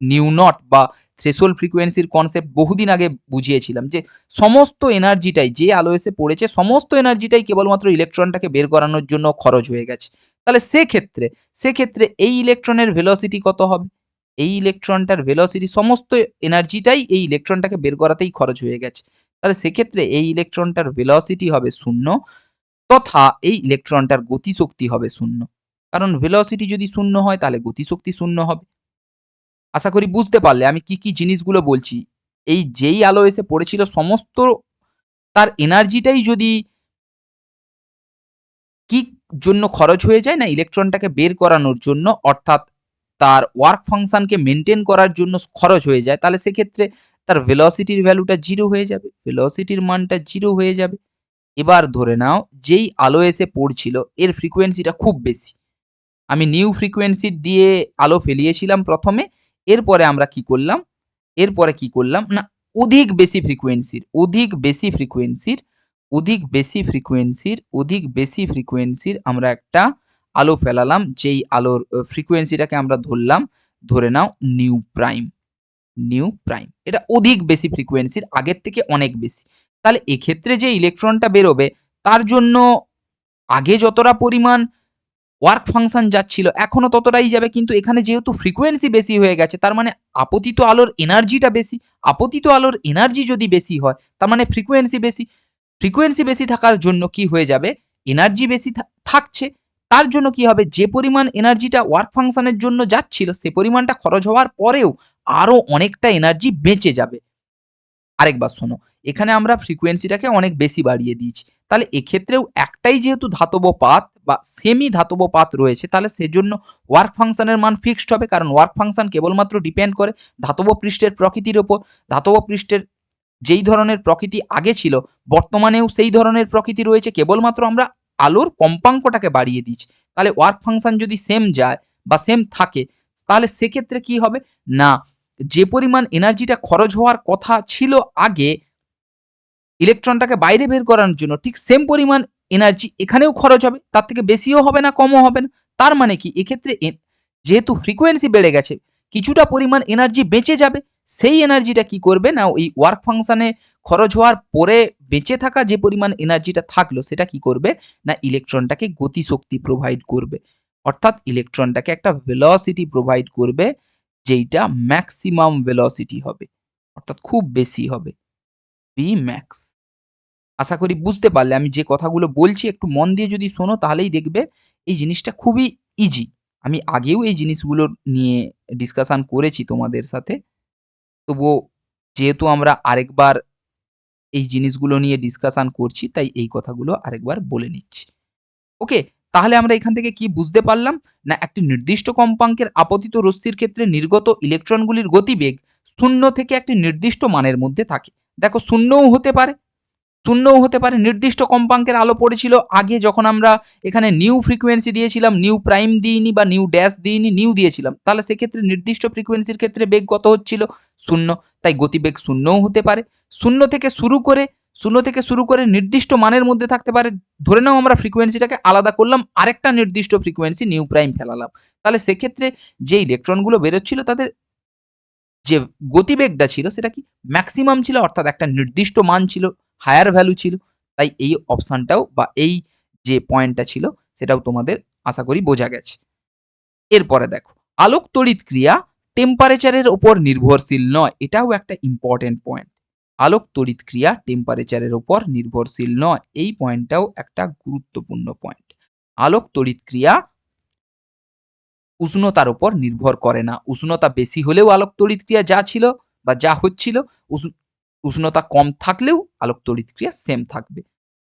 নিউ নট বা থ্রেশোল্ড ফ্রিকোয়েন্সির কনসেপ্ট বহুদিন আগে বুঝিয়েছিলাম, যে সমস্ত এনার্জিটাই যে আলো এসে পড়েছে, সমস্ত এনার্জিটাই কেবলমাত্র ইলেকট্রনটাকে বের করানোর জন্য খরচ হয়ে গেছে। তাহলে সেক্ষেত্রে এই ইলেকট্রনের ভেলোসিটি কত হবে? এই ইলেকট্রনটার ভেলোসিটি, সমস্ত এনার্জিটাই এই ইলেকট্রনটাকে বের করাতেই খরচ হয়ে গেছে। তাহলে সেক্ষেত্রে এই ইলেকট্রনটার ভেলোসিটি হবে 0, তথা এই ইলেকট্রনটার গতিশক্তি হবে 0। কারণ ভেলোসিটি যদি 0 হয় তাহলে গতিশক্তি 0 হবে। আশা করি বুঝতে পারলে আমি কি জিনিসগুলো বলছি। এই যেই আলো এসে পড়েছিল, সমস্ত তার এনার্জিটাই যদি কি জন্য খরচ হয়ে যায় না, ইলেকট্রনটাকে বের করানোর জন্য, অর্থাৎ তার ওয়ার্ক ফাংশনকে মেনটেন করার জন্য খরচ হয়ে যায়, তাহলে সেক্ষেত্রে তার ভেলোসিটির ভ্যালুটা 0 হয়ে যাবে। ভেলোসিটির মানটা 0 হয়ে যাবে। এবার ধরে নাও যেই আলো এসে পড়ছিল এর ফ্রিকোয়েন্সিটা খুব বেশি। আমি নিউ ফ্রিকোয়েন্সি দিয়ে আলো ফেলিয়েছিলাম প্রথমে। এরপরে আমরা কি করলাম? এরপরে কি করলাম না, অধিক বেশি ফ্রিকোয়েন্সির আমরা একটা আলো ফেলালাম, যেই আলোর ফ্রিকোয়েন্সিটাকে আমরা ধরলাম, ধরে নাও নিউ প্রাইম। এটা অধিক বেশি ফ্রিকোয়েন্সির, আগের থেকে অনেক বেশি। তাহলে এক্ষেত্রে যে ইলেকট্রনটা বেরোবে তার জন্য আগে যতটা পরিমাণ ওয়ার্ক ফাংশন যাচ্ছিল এখনো ততটাই যাবে, কিন্তু এখানে যেহেতু ফ্রিকোয়েন্সি বেশি হয়ে গেছে, তার মানে আপতিত আলোর এনার্জিটা বেশি। আপতিত আলোর এনার্জি যদি বেশি হয়, তার মানে ফ্রিকোয়েন্সি বেশি থাকার জন্য কি হয়ে যাবে, এনার্জি বেশি থাকছে। তার জন্য কি হবে, যে পরিমাণ এনার্জিটা ওয়ার্ক ফাংশনের জন্য যাচ্ছিল সে পরিমাণটা খরচ হওয়ার পরেও আরো অনেকটা এনার্জি বেঁচে যাবে। আরেকবার শোনো, এখানে আমরা ফ্রিকোয়েন্সিটাকে অনেক বেশি বাড়িয়ে দিয়েছি। তাহলে এক্ষেত্রেও একটাই যেহেতু ধাতব পাত বা সেমি ধাতব পাত রয়েছে, তাহলে সেজন্য ওয়ার্ক ফাংশনের মান ফিক্সড হবে, কারণ ওয়ার্ক ফাংশন কেবলমাত্র ডিপেন্ড করে ধাতব পৃষ্ঠের প্রকৃতির ওপর। ধাতব পৃষ্ঠের যেই ধরনের প্রকৃতি আগে ছিল, বর্তমানেও সেই ধরনের প্রকৃতি রয়েছে, কেবলমাত্র আমরা আলোর কম্পাঙ্কটাকে বাড়িয়ে দিচ্ছি। তাহলে ওয়ার্ক ফাংশন যদি সেম যায় বা সেম থাকে, তাহলে সেক্ষেত্রে কি হবে না, যে পরিমাণ এনার্জিটা খরচ হওয়ার কথা ছিল আগে ইলেকট্রনটাকে বাইরে বের করানোর জন্য, ঠিক সেম পরিমাণ এনার্জি এখানেও খরচ হবে, তার থেকে বেশিও হবে না, কমও হবে না। তার মানে কি, এক্ষেত্রে যেহেতু ফ্রিকোয়েন্সি বেড়ে গেছে, কিছুটা পরিমাণ এনার্জি বেঁচে যাবে। সেই এনার্জিটা কি করবে না, ওই ওয়ার্ক ফাংশনে খরচ হওয়ার পরে বেঁচে থাকা যে পরিমাণ এনার্জিটা থাকলো, সেটা কি করবে না, ইলেকট্রনটাকে গতিশক্তি প্রোভাইড করবে, অর্থাৎ ইলেকট্রনটাকে একটা ভেলোসিটি প্রোভাইড করবে, যেইটা ম্যাক্সিমাম ভেলোসিটি হবে, অর্থাৎ খুব বেশি হবে, ভি ম্যাক্স। আশা করি বুঝতে পারলে। আমি যে কথাগুলো বলছি একটু মন দিয়ে যদি শোনো, তাহলেই দেখবে এই জিনিসটা খুবই ইজি। আমি আগেও এই জিনিসগুলো নিয়ে ডিসকাশন করেছি তোমাদের সাথে। তবুও যেহেতু আমরা আরেকবার এই জিনিসগুলো নিয়ে ডিসকাশন করছি, তাই এই কথাগুলো আরেকবার বলে নিচ্ছি। ওকে? তাহলে আমরা এখান থেকে কি বুঝতে পারলাম? না একটি নির্দিষ্ট কম্পাঙ্কের আপতিত রশ্মির ক্ষেত্রে নির্গত ইলেকট্রনগুলির গতিবেগ 0 থেকে একটি নির্দিষ্ট মানের মধ্যে থাকে। দেখো 0ও হতে পারে, 0ও হতে পারে, নির্দিষ্ট কম্পাঙ্কের আলো পড়েছিল আগে যখন আমরা এখানে নিউ ফ্রিকোয়েন্সি দিয়েছিলাম, নিউ প্রাইম দিইনি বা নিউ ড্যাশ দিইনি, নিউ দিয়েছিলাম, তাহলে সেক্ষেত্রে নির্দিষ্ট ফ্রিকোয়েন্সির ক্ষেত্রে বেগ কত হচ্ছিল? 0। তাই গতিবেগ 0ও হতে পারে। 0 থেকে শুরু করে নির্দিষ্ট মানের মধ্যে থাকতে পারে। ধরে নাও আমরা ফ্রিকোয়েন্সিটাকে আলাদা করলাম, আরেকটা নির্দিষ্ট ফ্রিকোয়েন্সি নিউ প্রাইম ফেলালাম, তাহলে সেক্ষেত্রে যে ইলেকট্রনগুলো বেরোচ্ছিল তাদের যে গতিবেগটা ছিল সেটা কি ম্যাক্সিমাম ছিল, অর্থাৎ একটা নির্দিষ্ট মান ছিল, হায়ার ভ্যালু ছিল। তাই এই অপশনটাও বা এই যে পয়েন্টটা ছিল সেটাও তোমাদের আশা করি বোঝা গেছে। এরপরে দেখো, আলোক তড়িৎ ক্রিয়া টেম্পারেচারের উপর নির্ভরশীল নয়, এটাও একটা ইম্পর্টেন্ট পয়েন্ট। আলোক তড়িৎ ক্রিয়া টেম্পারেচারের উপর নির্ভরশীল নয়, এই পয়েন্টটাও একটা গুরুত্বপূর্ণ পয়েন্ট। আলোক তড়িৎ ক্রিয়া উষ্ণতার উপর নির্ভর করে না। উষ্ণতা বেশি হলেও আলোক তড়িৎ ক্রিয়া যা ছিল বা যা হচ্ছিল, উষ্ণতা কম থাকলেও আলোক তড়িৎ ক্রিয়া সেম থাকবে।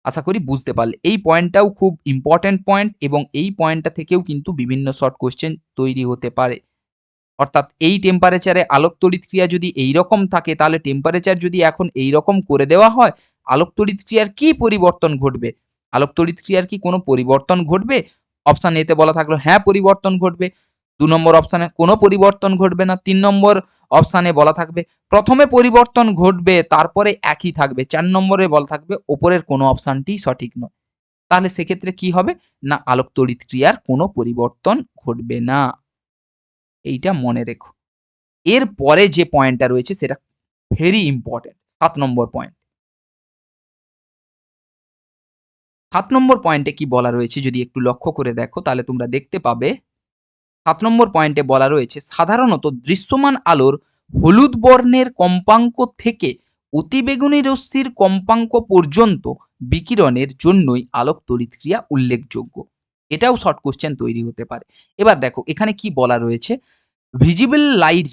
আশা করি বুঝতে পারলে। এই পয়েন্টটাও খুব ইম্পর্টেন্ট পয়েন্ট এবং এই পয়েন্টটা থেকেও কিন্তু বিভিন্ন শর্ট কোশ্চেন তৈরি হতে পারে। অর্থাৎ এই টেম্পারেচারে আলোক তড়িৎ ক্রিয়া যদি এইরকম থাকে, তাহলে টেম্পারেচার যদি এখন এইরকম করে দেওয়া হয়, আলোক তড়িৎ ক্রিয়ার কি পরিবর্তন ঘটবে? আলোক তড়িৎ ক্রিয়ার কি কোনো পরিবর্তন ঘটবে? অপশন এতে বলা থাকলো হ্যাঁ পরিবর্তন ঘটবে। 2 নম্বর অপশানে কোনো পরিবর্তন ঘটবে না। 3 নম্বর অপশানে বলা থাকবে প্রথমে পরিবর্তন ঘটবে তারপরে একই থাকবে। 4 নম্বরে বলা থাকবে ওপরের কোনো অপশানটি সঠিক নয়। তাহলে সেক্ষেত্রে কি হবে? না আলোক তড়িৎ ক্রিয়ার কোনো পরিবর্তন ঘটবে না। এইটা মনে রেখো। এর পরে যে পয়েন্টটা রয়েছে সেটা ভেরি ইম্পর্টেন্ট, 7 নম্বর পয়েন্ট। 7 নম্বর পয়েন্টে কি বলা রয়েছে যদি একটু লক্ষ্য করে দেখো তাহলে তোমরা দেখতে পাবে 7 নম্বর পয়েন্টে বলা রয়েছে সাধারণত দৃশ্যমান আলোর হলুদ বর্ণের কম্পাঙ্ক থেকে অতিবেগুনি রশ্মির কম্পাঙ্ক পর্যন্ত বিকিরণের জন্যই আলোক তড়িৎ ক্রিয়া উল্লেখযোগ্য। এটাও শর্ট কোশ্চেন তৈরি হতে পারে। এবার দেখো এখানে কি বলা রয়েছে, ভিজিবল লাইট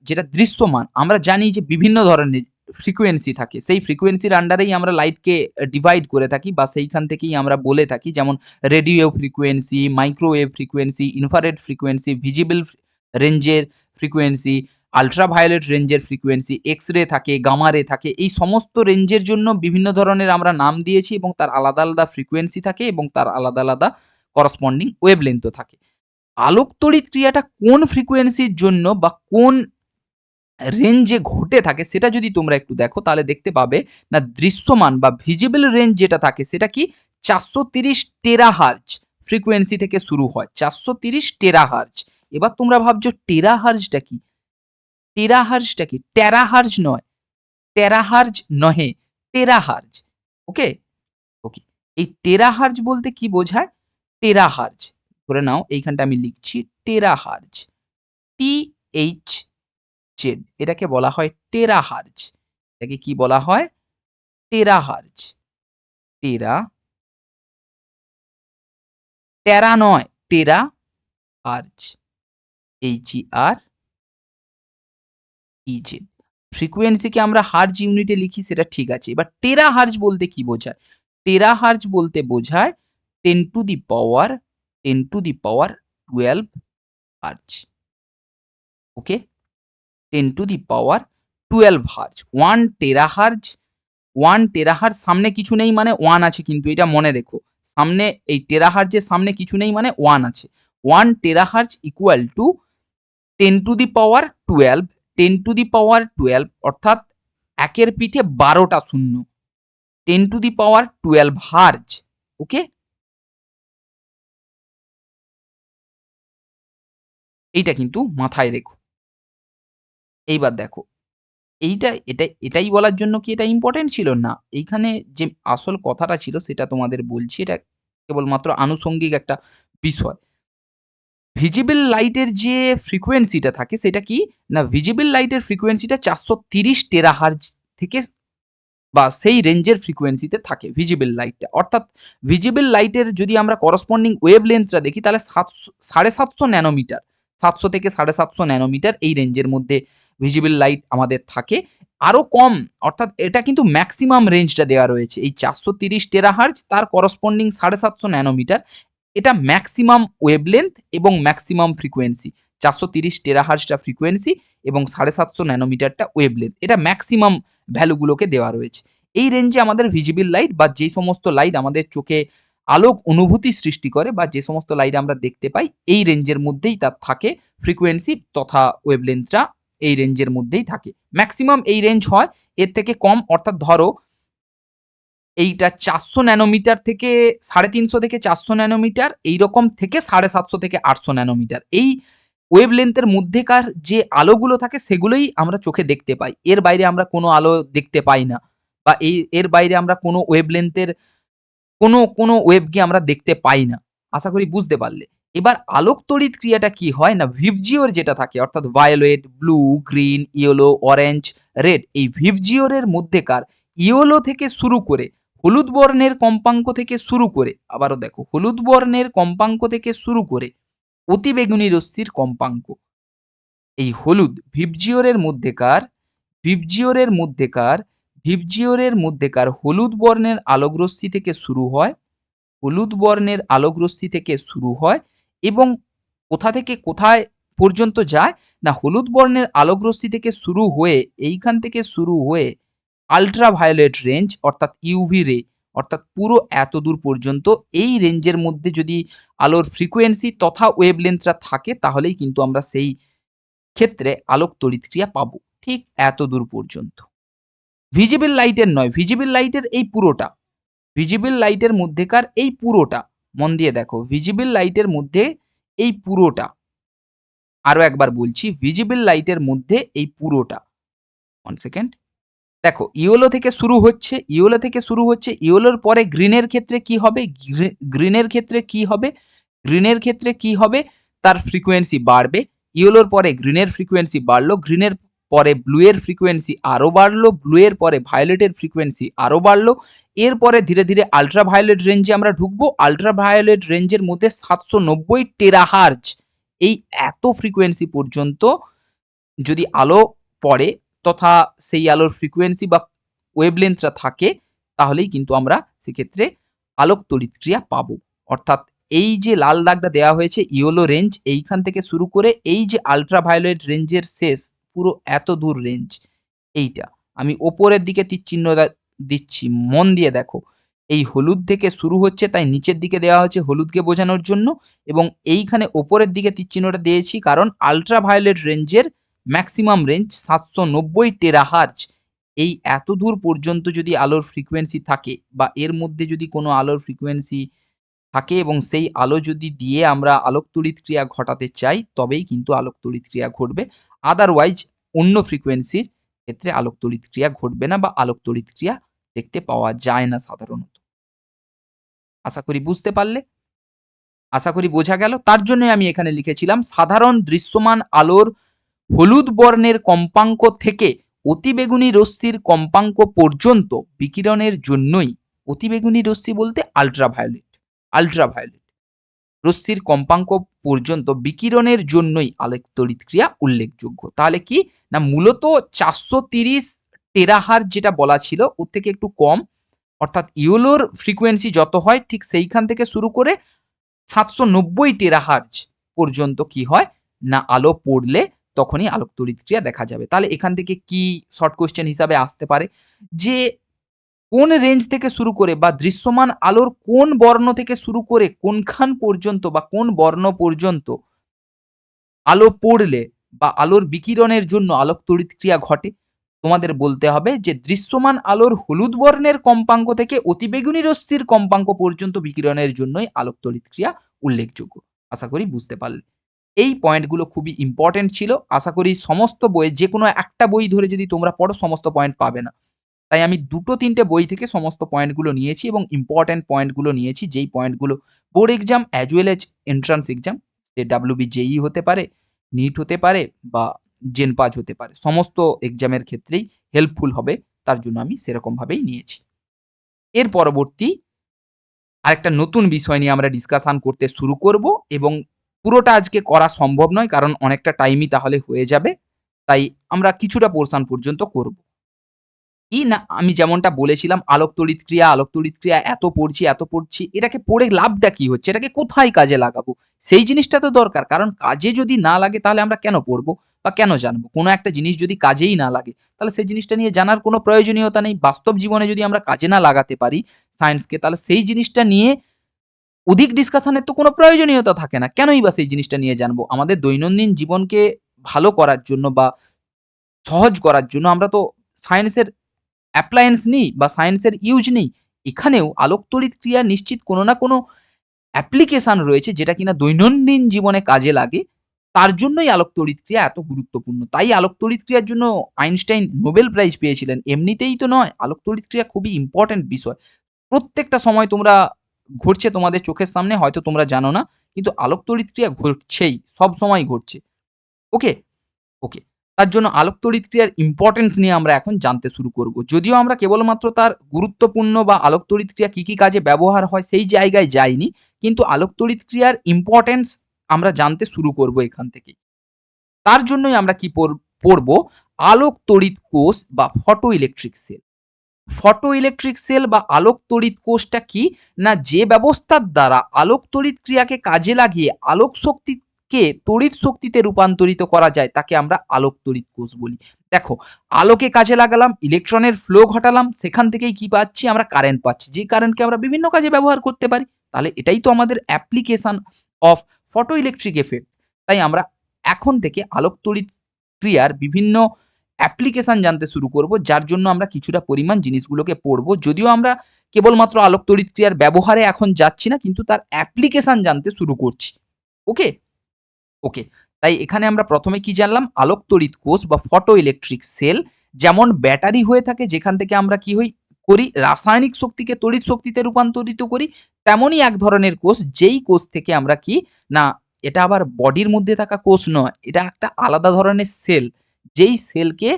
যেটা দৃশ্যমান, আমরা জানি যে বিভিন্ন ধরনের ফ্রিকোয়েন্সি থাকে, সেই ফ্রিকোয়েন্সির আন্ডারেই আমরা লাইটকে ডিভাইড করে থাকি বা সেইখান থেকেই আমরা বলে থাকি, যেমন radio frequency, microwave frequency, infrared frequency, visible রেঞ্জের ফ্রিকোয়েন্সি, আলট্রাভায়োলেট রেঞ্জের ফ্রিকোয়েন্সি, এক্স রে থাকে, গামা রে থাকে, এই সমস্ত রেঞ্জের জন্য বিভিন্ন ধরনের আমরা নাম দিয়েছি এবং তার আলাদা আলাদা ফ্রিকোয়েন্সি থাকে এবং তার আলাদা আলাদা করসপন্ডিং ওয়েভলেন্থও থাকে। আলোক তড়িৎ ক্রিয়াটা কোন ফ্রিকোয়েন্সির জন্য বা কোন রেঞ্জে ঘটে থাকে সেটা যদি তোমরা একটু দেখো তাহলে দেখতে পাবে না দৃশ্যমান বা ভিজিবল রেঞ্জ যেটা থাকে সেটা কি 430 টেরাহার্জ ফ্রিকোয়েন্সি থেকে শুরু হয়, 430 টেরাহার্জ। এবার তোমরা ভাবছো টেরাহার্জটা কি? টেরাহার্জটা কি? টেরাহার্জ নয়, টেরাহার্জ নহে, টেরাহার্জ। ওকে ওকে, এই টেরাহার্জ বলতে কি বোঝায়? টেরাহার্জ ধরে নাও এইখানটা আমি লিখছি টেরাহার্জ, TH জেড, এটাকে বলা হয় টেরাহার্জ। এটাকে কি বলা হয়? টেরাহার্জ। টেরা, টেরা নয়, টেরা হার্জ, HEREZ। ফ্রিকোয়েন্সিকে আমরা হার্জ ইউনিটে লিখি সেটা ঠিক আছে। এবার টেরা হার্জ বলতে কি বোঝায়? টেরা হার্জ বলতে বোঝায় 10 to the power 12 hertz. Okay, 10 to the power 12 hertz. 1 terahertz, 1 terahertz সামনে কিছু নেই মানে 1 আছে, কিন্তু এটা মনে রেখো, সামনে এই টেরাহার্জের সামনে কিছু নেই মানে 1 আছে। 1 terahertz equal to 10 to the power 12, 10 to the power 12 অর্থাৎ একের পিঠে 12টা শূন্য, 10 টু দি পাওয়ার 12 হার্জ। ওকে, এইটা কিন্তু মাথায় রেখো। এইবার দেখো এটাই বলার জন্য কি এটা ইম্পর্টেন্ট ছিল? না, এইখানে যে আসল কথাটা ছিল সেটা তোমাদের বলছি, এটা কেবলমাত্র আনুষঙ্গিক একটা বিষয়। ভিজিবল লাইটের যে ফ্রিকোয়েন্সিটা থাকে সেটা কি না, ভিজিবল লাইটের ফ্রিকোয়েন্সিটা 430 টেরাহার্জ থেকে বা সেই রেঞ্জের ফ্রিকোয়েন্সিতে থাকে ভিজিবল লাইটটা। অর্থাৎ ভিজিবল লাইটের যদি আমরা করসপন্ডিং ওয়েভ লেন্থটা দেখি তাহলে 750 ন্যানোমিটার, 700 থেকে 750 ন্যানোমিটার এই রেঞ্জের মধ্যে ভিজিবল লাইট আমাদের থাকে। আরও কম, অর্থাৎ এটা কিন্তু ম্যাক্সিমাম রেঞ্জটা দেওয়া রয়েছে এই 430 টেরাহার্জ, তার করসপন্ডিং 750 ন্যানোমিটার। এটা ম্যাক্সিমাম ওয়েভলেন্থ এবং ম্যাক্সিমাম ফ্রিকোয়েন্সি। 430 টেরাহার্জটা ফ্রিকোয়েন্সি এবং 750 ন্যানোমিটারটা ওয়েভলেন্থ। এটা ম্যাক্সিমাম ভ্যালুগুলোকে দেওয়া রয়েছে। এই রেঞ্জে আমাদের ভিজিবল লাইট বা যে সমস্ত লাইট আমাদের চোখে আলোক অনুভূতি সৃষ্টি করে বা যে সমস্ত লাইট আমরা দেখতে পাই, এই রেঞ্জের মধ্যেই তার থাকে ফ্রিকোয়েন্সি তথা ওয়েভলেন্থটা এই রেঞ্জের মধ্যেই থাকে। ম্যাক্সিমাম এই রেঞ্জ হয়, এর থেকে কম অর্থাৎ ধরো এইটা 400 ন্যানোমিটার থেকে 350 থেকে 400 ন্যানোমিটার, এইরকম থেকে 750 থেকে 800 ন্যানোমিটার। এই ওয়েভলেন্থের মধ্যেকার যে আলোগুলো থাকে সেগুলোই আমরা চোখে দেখতে পাই। এর বাইরে আমরা কোনো আলো দেখতে পাই না বা এর বাইরে আমরা কোনো ওয়েভলেন্থের কোনো ওয়েভকে আমরা দেখতে পাই না। আশা করি বুঝতে পারলে। এবার আলোক তড়িৎ ক্রিয়াটা কি হয় না, ভিবজিওর যেটা থাকে অর্থাৎ violet, blue, green, yellow, orange, red, এই ভিবজিওরের মধ্যেকার ইয়েলো থেকে শুরু করে হলুদ বর্ণের কম্পাঙ্ক থেকে শুরু করে, আবারও দেখো, হলুদ বর্ণের কম্পাঙ্ক থেকে শুরু করে অতিবেগুনি রশ্মির কম্পাঙ্ক, এই হলুদ ভিবজিওরের মধ্যেকার হলুদ বর্ণের আলোকরশ্মি থেকে শুরু হয়, এবং কোথা থেকে কোথায় পর্যন্ত যায় না, হলুদ বর্ণের আলোকরশ্মি থেকে শুরু হয়ে এইখান থেকে শুরু হয়ে আল্ট্রাভায়োলেট রেঞ্জ অর্থাৎ ইউভি রে, অর্থাৎ পুরো এত দূর পর্যন্ত এই রেঞ্জের মধ্যে যদি আলোর ফ্রিকোয়েন্সি তথা ওয়েভলেন্থটা থাকে তাহলেই কিন্তু আমরা সেই ক্ষেত্রে আলোক তড়িৎক্রিয়া পাবো, ঠিক এত দূর পর্যন্ত। ভিজিবল লাইটের নয়, ভিজিবল লাইটের এই পুরোটা, ভিজিবল লাইটের মধ্যেকার এই পুরোটা, মন দিয়ে দেখো, ভিজিবল লাইটের মধ্যে এই পুরোটা, আরো একবার বলছি, ভিজিবল লাইটের মধ্যে এই পুরোটা, 1 সেকেন্ড, দেখো ইয়েলো থেকে ইয়েলোর পরে গ্রিনের ক্ষেত্রে কি হবে, গ্রিনের ক্ষেত্রে কি হবে, তার ফ্রিকোয়েন্সি বাড়বে। ইয়েলোর পরে গ্রিনের ফ্রিকোয়েন্সি বাড়লো, গ্রিনের পরে ব্লু এর ফ্রিকোয়েন্সি আরো বাড়লো, ব্লু এর পরে ভায়োলেটের ফ্রিকোয়েন্সি আরো বাড়লো। এরপরে ধীরে ধীরে আল্ট্রাভায়োলেট রেঞ্জে আমরা ঢুকবো। আল্ট্রাভায়োলেট রেঞ্জের মধ্যে 790 টেরাহার্জ, এই এত ফ্রিকোয়েন্সি পর্যন্ত যদি আলো পড়ে তথা সেই আলোর ফ্রিকোয়েন্সি বা ওয়েভলেন্থটা থাকে, তাহলেই কিন্তু আমরা সেক্ষেত্রে আলোক তড়িৎক্রিয়া পাবো। অর্থাৎ এই যে লাল দাগটা দেওয়া হয়েছে ইয়েলো রেঞ্জ, এইখান থেকে শুরু করে এই যে আল্ট্রাভায়োলেট রেঞ্জের শেষ পুরো এত দূর রেঞ্জ, এইটা আমি ওপরের দিকে তীর চিহ্ন দিচ্ছি, মন দিয়ে দেখো, এই হলুদ থেকে শুরু হচ্ছে তাই নিচের দিকে দেওয়া হয়েছে হলুদকে বোঝানোর জন্য, এবং এইখানে ওপরের দিকে তীর চিহ্নটা দিয়েছি কারণ আল্ট্রাভায়োলেট রেঞ্জের ম্যাক্সিমাম রেঞ্জ 790 টেরাহার্জ। এই এত দূর পর্যন্ত যদি আলোর ফ্রিকোয়েন্সি থাকে বা এর মধ্যে যদি কোনো আলোর ফ্রিকোয়েন্সি থাকে এবং সেই আলো যদি দিয়ে আমরা আলোক তড়িৎক্রিয়া ঘটাতে চাই তবেই কিন্তু আলোক তড়িৎক্রিয়া ঘটবে, আদারওয়াইজ অন্য ফ্রিকোয়েন্সির ক্ষেত্রে আলোক তড়িৎক্রিয়া ঘটবে না বা আলোক তড়িৎক্রিয়া দেখতে পাওয়া যায় না সাধারণত। আশা করি বুঝতে পারলে, আশা করি বোঝা গেল। তার জন্য আমি এখানে লিখেছিলাম সাধারণ দৃশ্যমান আলোর হলুদ বর্ণের কম্পাঙ্ক থেকে অতিবেগুনি রশ্মির কম্পাঙ্ক পর্যন্ত বিকিরণের জন্যই, অতিবেগুনি রশ্মি বলতে আল্ট্রাভায়োলেট রশ্মির কম্পাঙ্ক পর্যন্ত বিকিরণের জন্যই আলোক তড়িৎক্রিয়া উল্লেখযোগ্য। তাহলে কি না, মূলত 430 টেরাহার্জ যেটা বলা ছিল ওর থেকে একটু কম, অর্থাৎ ইয়েলোর ফ্রিকোয়েন্সি যত হয় ঠিক সেইখান থেকে শুরু করে 790 টেরাহার্জ পর্যন্ত কি হয় না, আলো পড়লে তখনই আলোক তড়িৎক্রিয়া দেখা যাবে। তাহলে এখান থেকে কি শর্ট কোশ্চেন হিসাবে আসতে পারে যে কোন রেঞ্জ থেকে শুরু করে বা দৃশ্যমান আলোর কোন বর্ণ থেকে শুরু করে কোনখান পর্যন্ত বা কোন বর্ণ পর্যন্ত আলো পড়লে বা আলোর বিকিরণের জন্য আলোক তড়িৎক্রিয়া ঘটে, তোমাদের বলতে হবে যে দৃশ্যমান আলোর হলুদ বর্ণের কম্পাঙ্ক থেকে অতিবেগুনি রশ্মির কম্পাঙ্ক পর্যন্ত বিকিরণের জন্যই আলোক তড়িৎক্রিয়া উল্লেখযোগ্য। আশা করি বুঝতে পারলে। এই পয়েন্টগুলো খুবই ইম্পর্টেন্ট ছিল। আশা করি সমস্ত বইয়ে যে কোনো একটা বই ধরে যদি তোমরা পড়ো সমস্ত পয়েন্ট পাবে না, তাই আমি 2-3টে বই থেকে সমস্ত পয়েন্টগুলো নিয়েছি এবং ইম্পর্টেন্ট পয়েন্টগুলো নিয়েছি, যেই পয়েন্টগুলো board exam as well as entrance exam, সে WBJEE হতে পারে, নিট হতে পারে বা জেনপাজ হতে পারে, সমস্ত এক্সামের ক্ষেত্রেই হেল্পফুল হবে, তার জন্য আমি সেরকমভাবেই নিয়েছি। এর পরবর্তী আরেকটা নতুন বিষয় নিয়ে আমরা ডিসকাশন করতে শুরু করব, এবং পুরোটা আজকে করা সম্ভব নয় কারণ অনেকটা টাইমই তাহলে হয়ে যাবে, তাই আমরা কিছুটা পোর্শন পর্যন্ত করব। কি না আমি যেমনটা বলেছিলাম আলোক তড়িৎ ক্রিয়া এত পড়ছি, এটাকে পড়ে লাভটা কি হচ্ছে? এটাকে কোথায় কাজে লাগাবো? সেই জিনিসটা তো দরকার। কারণ কাজে যদি না লাগে তাহলে আমরা কেন পড়বো বা কেন জানবো? কোনো একটা জিনিস যদি কাজেই না লাগে, তাহলে সেই জিনিসটা নিয়ে জানার কোনো প্রয়োজনীয়তা নেই। বাস্তব জীবনে যদি আমরা কাজে না লাগাতে পারি সায়েন্সকে, তাহলে সেই জিনিসটা নিয়ে অধিক ডিসকাশন এর তো কোনো প্রয়োজনীয়তা থাকে না। কেনই বা সেই জিনিসটা নিয়ে জানবো? আমাদের দৈনন্দিন জীবনকে ভালো করার জন্য বা সহজ করার জন্য আমরা তো সায়েন্সের অ্যাপ্লায়েন্স নিই বা সায়েন্সের ইউজ নিই। এখানেও আলোক তড়িৎ ক্রিয়া নিশ্চিত কোনো না কোনো অ্যাপ্লিকেশন রয়েছে যেটা কিনা দৈনন্দিন জীবনে কাজে লাগে। তার জন্যই আলোক তড়িৎ ক্রিয়া এত গুরুত্বপূর্ণ। তাই আলোক তড়িৎ ক্রিয়ার জন্য আইনস্টাইন নোবেল প্রাইজ পেয়েছিলেন। এমনিতেই তো নয়, আলোক তড়িৎ ক্রিয়া খুবই ইম্পোর্টেন্ট বিষয়। প্রত্যেকটা সময় তোমরা ঘটছে তোমাদের চোখের সামনে, হয়তো তোমরা জানো না। কিন্তু আলোক তড়িৎ ক্রিয়া ঘটছেই, সবসময় ঘটছে। ওকে? ওকে। তার জন্য আলোক তড়িৎ ক্রিয়ার ইম্পোর্টেন্স নিয়ে আমরা এখন জানতে শুরু করব। যদিও আমরা কেবলমাত্র তার গুরুত্বপূর্ণ বা আলোক তড়িৎ ক্রিয়া কি কাজে ব্যবহার হয় সেই জায়গায় যাইনি। কিন্তু আলোক তড়িৎ ক্রিয়ার ইম্পোর্টেন্স আমরা জানতে শুরু করব এখান থেকেই। তার জন্যই আমরা কি পড়ব আলোক তড়িৎ কোষ বা photo electric cell. Photo electric cell বা আলোক তড়িৎ কোষটা কি? না যে ব্যবস্থার দ্বারা আলোক তড়িৎ ক্রিয়াকে কাজে লাগিয়ে আলোক শক্তিকে তড়িৎ শক্তিতে রূপান্তরিত করা যায় তাকে আমরা আলোক তড়িৎ কোষ বলি। দেখো, আলোকে কাজে লাগালাম, ইলেকট্রনের ফ্লো ঘটালাম, সেখান থেকেই কি পাচ্ছি? আমরা কারেন্ট পাচ্ছি। যে কারেন্টকে আমরা বিভিন্ন কাজে ব্যবহার করতে পারি। তাহলে এটাই তো আমাদের application of photo electric effect. তাই আমরা এখন থেকে আলোক তড়িৎ ক্রিয়ার বিভিন্ন অ্যাপ্লিকেশন জানতে শুরু করব, যার জন্য আমরা কিছুটা পরিমাণ জিনিসগুলোকে পড়ব। যদিও আমরা কেবলমাত্র আলোক তড়িৎ ক্রিয়ার ব্যবহারে এখন যাচ্ছি না, কিন্তু তার অ্যাপ্লিকেশন জানতে শুরু করছি। ওকে? ওকে। তাই এখানে আমরা প্রথমে কি জানলাম? আলোক তড়িৎ কোষ বা ফটো ইলেকট্রিক সেল যেমন ব্যাটারি হয়ে থাকে যেখান থেকে আমরা কি করি রাসায়নিক শক্তিকে তড়িৎ শক্তিতে রূপান্তরিত করি, তেমনই এক ধরনের কোষ যেই কোষ থেকে আমরা কি না এটা আবার বডির মধ্যে থাকা কোষ নয়, এটা একটা আলাদা ধরনের সেল। যেই সেলকে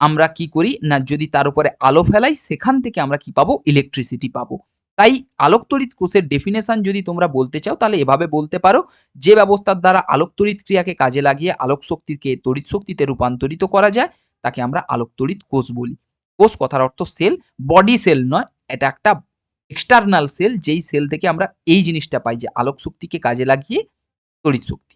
আমরা কি করি না যদি তার উপরে আলো ফেলাই সেখান থেকে আমরা কি পাবো? ইলেকট্রিসিটি পাবো। তাই আলোক তড়িৎ কোষের ডেফিনেশন যদি তোমরা বলতে চাও তাহলে এভাবে বলতে পারো, যে ব্যবস্থার দ্বারা আলোক তড়িৎ ক্রিয়াকে কাজে লাগিয়ে আলোক শক্তিকে তড়িৎ শক্তিতে রূপান্তরিত করা যায় তাকে আমরা আলোক তড়িৎ কোষ বলি। কোষ কথার অর্থ সেল, বডি সেল নয়, এটা একটা এক্সটার্নাল সেল যেই সেল থেকে আমরা এই জিনিসটা পাই যে আলোক শক্তিকে কাজে লাগিয়ে তড়িৎ শক্তি।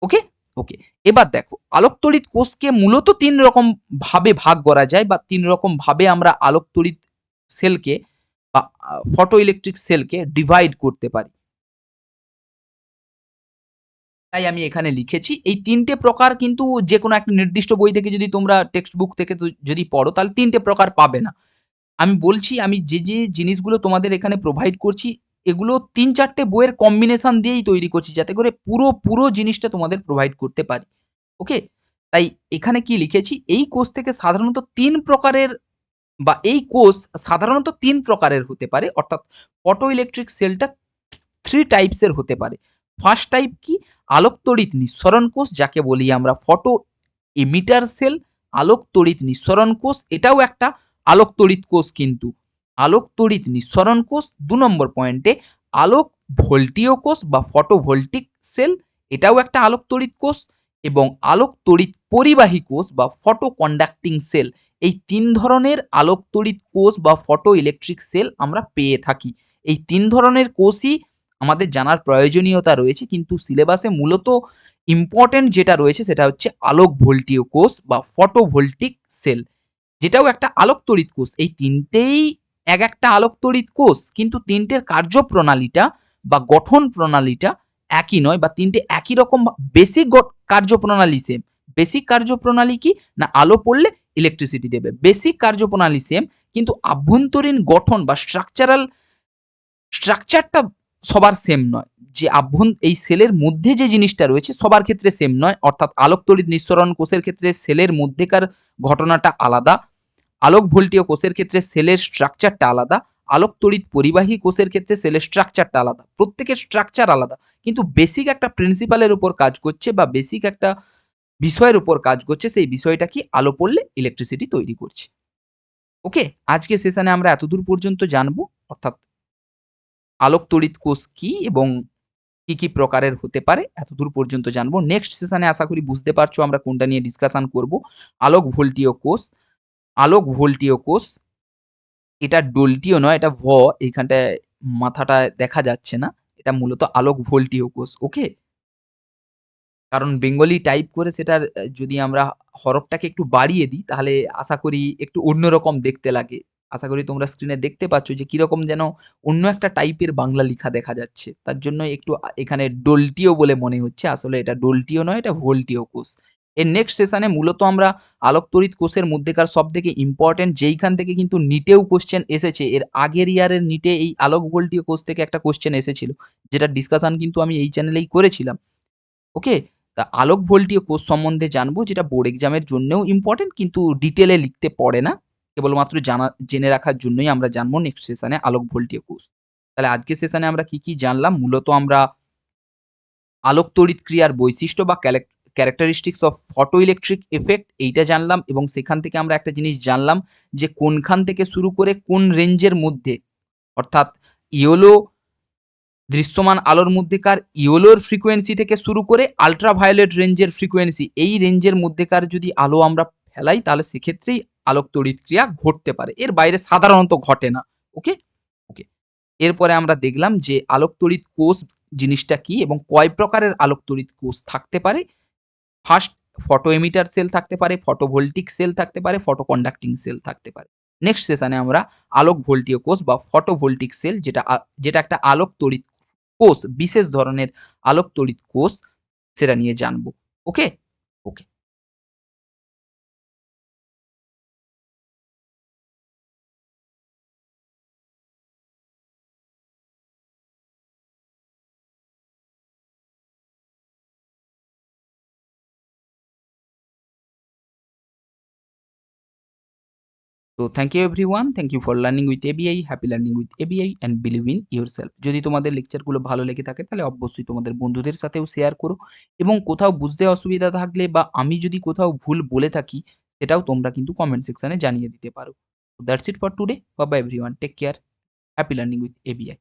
ওকে? ওকে। এবার দেখো আলোক তড়িৎ কোষকে মূলত ৩ রকম ভাবে ভাগ করা যায় বা ৩ রকম ভাবে আমরা আলোক তড়িৎ সেলকে বা ফটো ইলেকট্রিক সেলকে ডিভাইড করতে পারি। তাই আমি এখানে লিখেছি। এই ৩ টে প্রকার কিন্তু যেকোনো একটা নির্দিষ্ট বই থেকে যদি তোমরা টেক্সট বুক থেকে যদি পড়ো তাহলে ৩ টে প্রকার পাবে না। আমি বলছি আমি যে জিনিসগুলো তোমাদের এখানে প্রোভাইড করছি এগুলো ৩-৪ টে বইয়ের কম্বিনেশন দিয়েই তৈরি করছি যাতে করে পুরো জিনিসটা তোমাদের প্রোভাইড করতে পারি। ওকে? তাই এখানে কি লিখেছি? এই কোষ থেকে সাধারণত ৩ প্রকারের বা এই কোষ সাধারণত ৩ প্রকারের হতে পারে। অর্থাৎ ফটো ইলেকট্রিক সেলটা 3 টাইপস এর হতে পারে। ফার্স্ট টাইপ কি? আলোক তড়িৎ নিঃসরণ কোষ যাকে বলি আমরা ফটো এমিটার সেল। আলোক তড়িৎ নিঃসরণ কোষ এটাও একটা আলোক তড়িৎ কোষ কিন্তু। আলোক তড়িৎ নিঃসরণ কোষ ২ নম্বর পয়েন্টে আলোক ভোল্টীয় কোষ বা ফটোভোল্টিক সেল এটাও একটা আলোক তড়িৎ কোষ এবং আলোক তড়িৎ পরিবাহী কোষ বা ফটো কন্ডাক্টিং সেল। এই ৩ ধরনের আলোক তড়িৎ কোষ বা ফটো ইলেকট্রিক সেল আমরা পেয়ে থাকি। এই ৩ ধরনের কোষই আমাদের জানার প্রয়োজনীয়তা রয়েছে, কিন্তু সিলেবাসে মূলত ইম্পর্টেন্ট যেটা রয়েছে সেটা হচ্ছে আলোক ভোল্টীয় কোষ বা ফটোভোল্টিক সেল, যেটাও একটা আলোক তড়িৎ কোষ। এই ৩টেই এক একটা আলোক তড়িৎ কোষ, কিন্তু ৩টের কার্যপ্রণালীটা বা গঠন প্রণালীটা একই নয় বা ৩টে একই রকম বেসিক কার্যপ্রণালী সেম। বেসিক কার্যপ্রণালী কি? না আলো পড়লে ইলেকট্রিসিটি দেবে। বেসিক কার্যপ্রণালী সেম, কিন্তু আভ্যন্তরীণ গঠন বা স্ট্রাকচারটা সবার সেম নয়। যে এই সেলের মধ্যে যে জিনিসটা রয়েছে সবার ক্ষেত্রে সেম নয়। অর্থাৎ আলোক তড়িৎ নিঃসরণ কোষের ক্ষেত্রে সেলের মধ্যেকার ঘটনাটা আলাদা, আলোক ভোল্টীয় কোষের ক্ষেত্রে সেলের স্ট্রাকচারটা আলাদা, আলোক তড়িৎ পরিবাহী কোষের ক্ষেত্রে সেলের স্ট্রাকচারটা আলাদা। প্রত্যেকের স্ট্রাকচার আলাদা, কিন্তু বেসিক একটা প্রিন্সিপালের উপর কাজ করছে বা বেসিক একটা বিষয়ের উপর কাজ করছে। সেই বিষয়টা কি? আলো পড়লে ইলেকট্রিসিটি তৈরি করছে। ওকে? আজকে সেশনে আমরা এতদূর পর্যন্ত জানবো, অর্থাৎ আলোক তড়িৎ কোষ কি এবং কি প্রকারের হতে পারে এতদূর পর্যন্ত জানবো। নেক্সট সেশনে আশা করি বুঝতে পারছো আমরা কোনটা নিয়ে ডিসকাশন করব। আলোক ভোল্টীয় কোষ আলোক ভোল্টীয় কোষ, এটা ডোল্টীয় নয়, এটা এইখানটায় মাথাটায় দেখা যাচ্ছে না। এটা মূলত আলোক ভোল্টীয় কোষ। ওকে? কারণ বেঙ্গলি টাইপ করে সেটার যদি আমরা হরফটাকে একটু বাড়িয়ে দিই, তাহলে আশা করি একটু অন্যরকম দেখতে লাগে। আশা করি তোমরা স্ক্রিনে দেখতে পাচ্ছ যে কিরকম যেন অন্য একটা টাইপের বাংলা লিখা দেখা যাচ্ছে। তার জন্য একটু এখানে ডোল্টীয় বলে মনে হচ্ছে। আসলে এটা ডোল্টীয় নয়, এটা ভোল্টীয় কোষ। এর নেক্সট সেশনে মূলত আমরা আলোক তড়িৎ কোষের মধ্যেকার সবথেকে ইম্পোর্টেন্ট, যেইখান থেকে কিন্তু নিটেও কোয়েশ্চেন এসেছে। এর আগের ইয়ারের নিটে এই আলোক ভোল্টীয় কোষ থেকে একটা কোয়েশ্চেন এসেছিল। যেটার ডিসকাশন কিন্তু আমি এই চ্যানেলেই করেছিলাম। ওকে? তা আলোক ভোল্টীয় কোষ সম্বন্ধে জানবো, যেটা বোর্ড এক্সামের জন্যেও ইম্পোর্টেন্ট, কিন্তু ডিটেইলে লিখতে পড়ে না। কেবলমাত্র জেনে রাখার জন্যই আমরা জানবো নেক্সট সেশনে আলোক ভোল্টীয় কোষ। তাহলে আজকের সেশনে আমরা কি জানলাম? মূলত আমরা আলোক তড়িৎ ক্রিয়ার বৈশিষ্ট্য বা characteristics of photo electric effect এইটা জানলাম, এবং সেখান থেকে আমরা একটা জিনিস জানলাম যে কোনখান থেকে শুরু করে কোন রেঞ্জের মধ্যে, অর্থাৎ ইয়েলো দৃশ্যমান আলোর মধ্যেকার ইয়েলোর ফ্রিকোয়েন্সি থেকে শুরু করে আল্ট্রাভায়োলেট রেঞ্জের ফ্রিকোয়েন্সি, এই রেঞ্জের মধ্যেকার যদি আলো আমরা ফেলাই, তাহলে সেক্ষেত্রেই আলোক তড়িৎ ক্রিয়া ঘটতে পারে। এর বাইরে সাধারণত ঘটে না। ওকে? ওকে। এরপরে আমরা দেখলাম যে আলোক তড়িৎ কোষ জিনিসটা কি এবং কয় প্রকারের আলোক তড়িৎ কোষ থাকতে পারে। ফার্স্ট, ফটো এমিটার সেল থাকতে পারে, ফটোভোল্টিক সেল থাকতে পারে, ফটো কন্ডাক্টিং সেল থাকতে পারে। নেক্সট সেশনে আমরা আলোক ভোল্টীয় কোষ বা ফটোভোল্টিক সেল, যেটা একটা আলোক তড়িৎ কোষ, বিশেষ ধরনের আলোক তড়িৎ কোষ, সেটা নিয়ে জানবো। ওকে? ওকে। তো thank you everyone. Thank you for learning with ABI. Happy learning with ABI and believe in yourself. যদি তোমাদের লেকচারগুলো ভালো লেগে থাকে, তাহলে অবশ্যই তোমাদের বন্ধুদের সাথেও শেয়ার করো, এবং কোথাও বুঝতে অসুবিধা থাকলে বা আমি যদি কোথাও ভুল বলে থাকি, সেটাও তোমরা কিন্তু কমেন্ট সেকশনে জানিয়ে দিতে পারো। That's it for today. Bye bye everyone. Take care. Happy learning with ABI.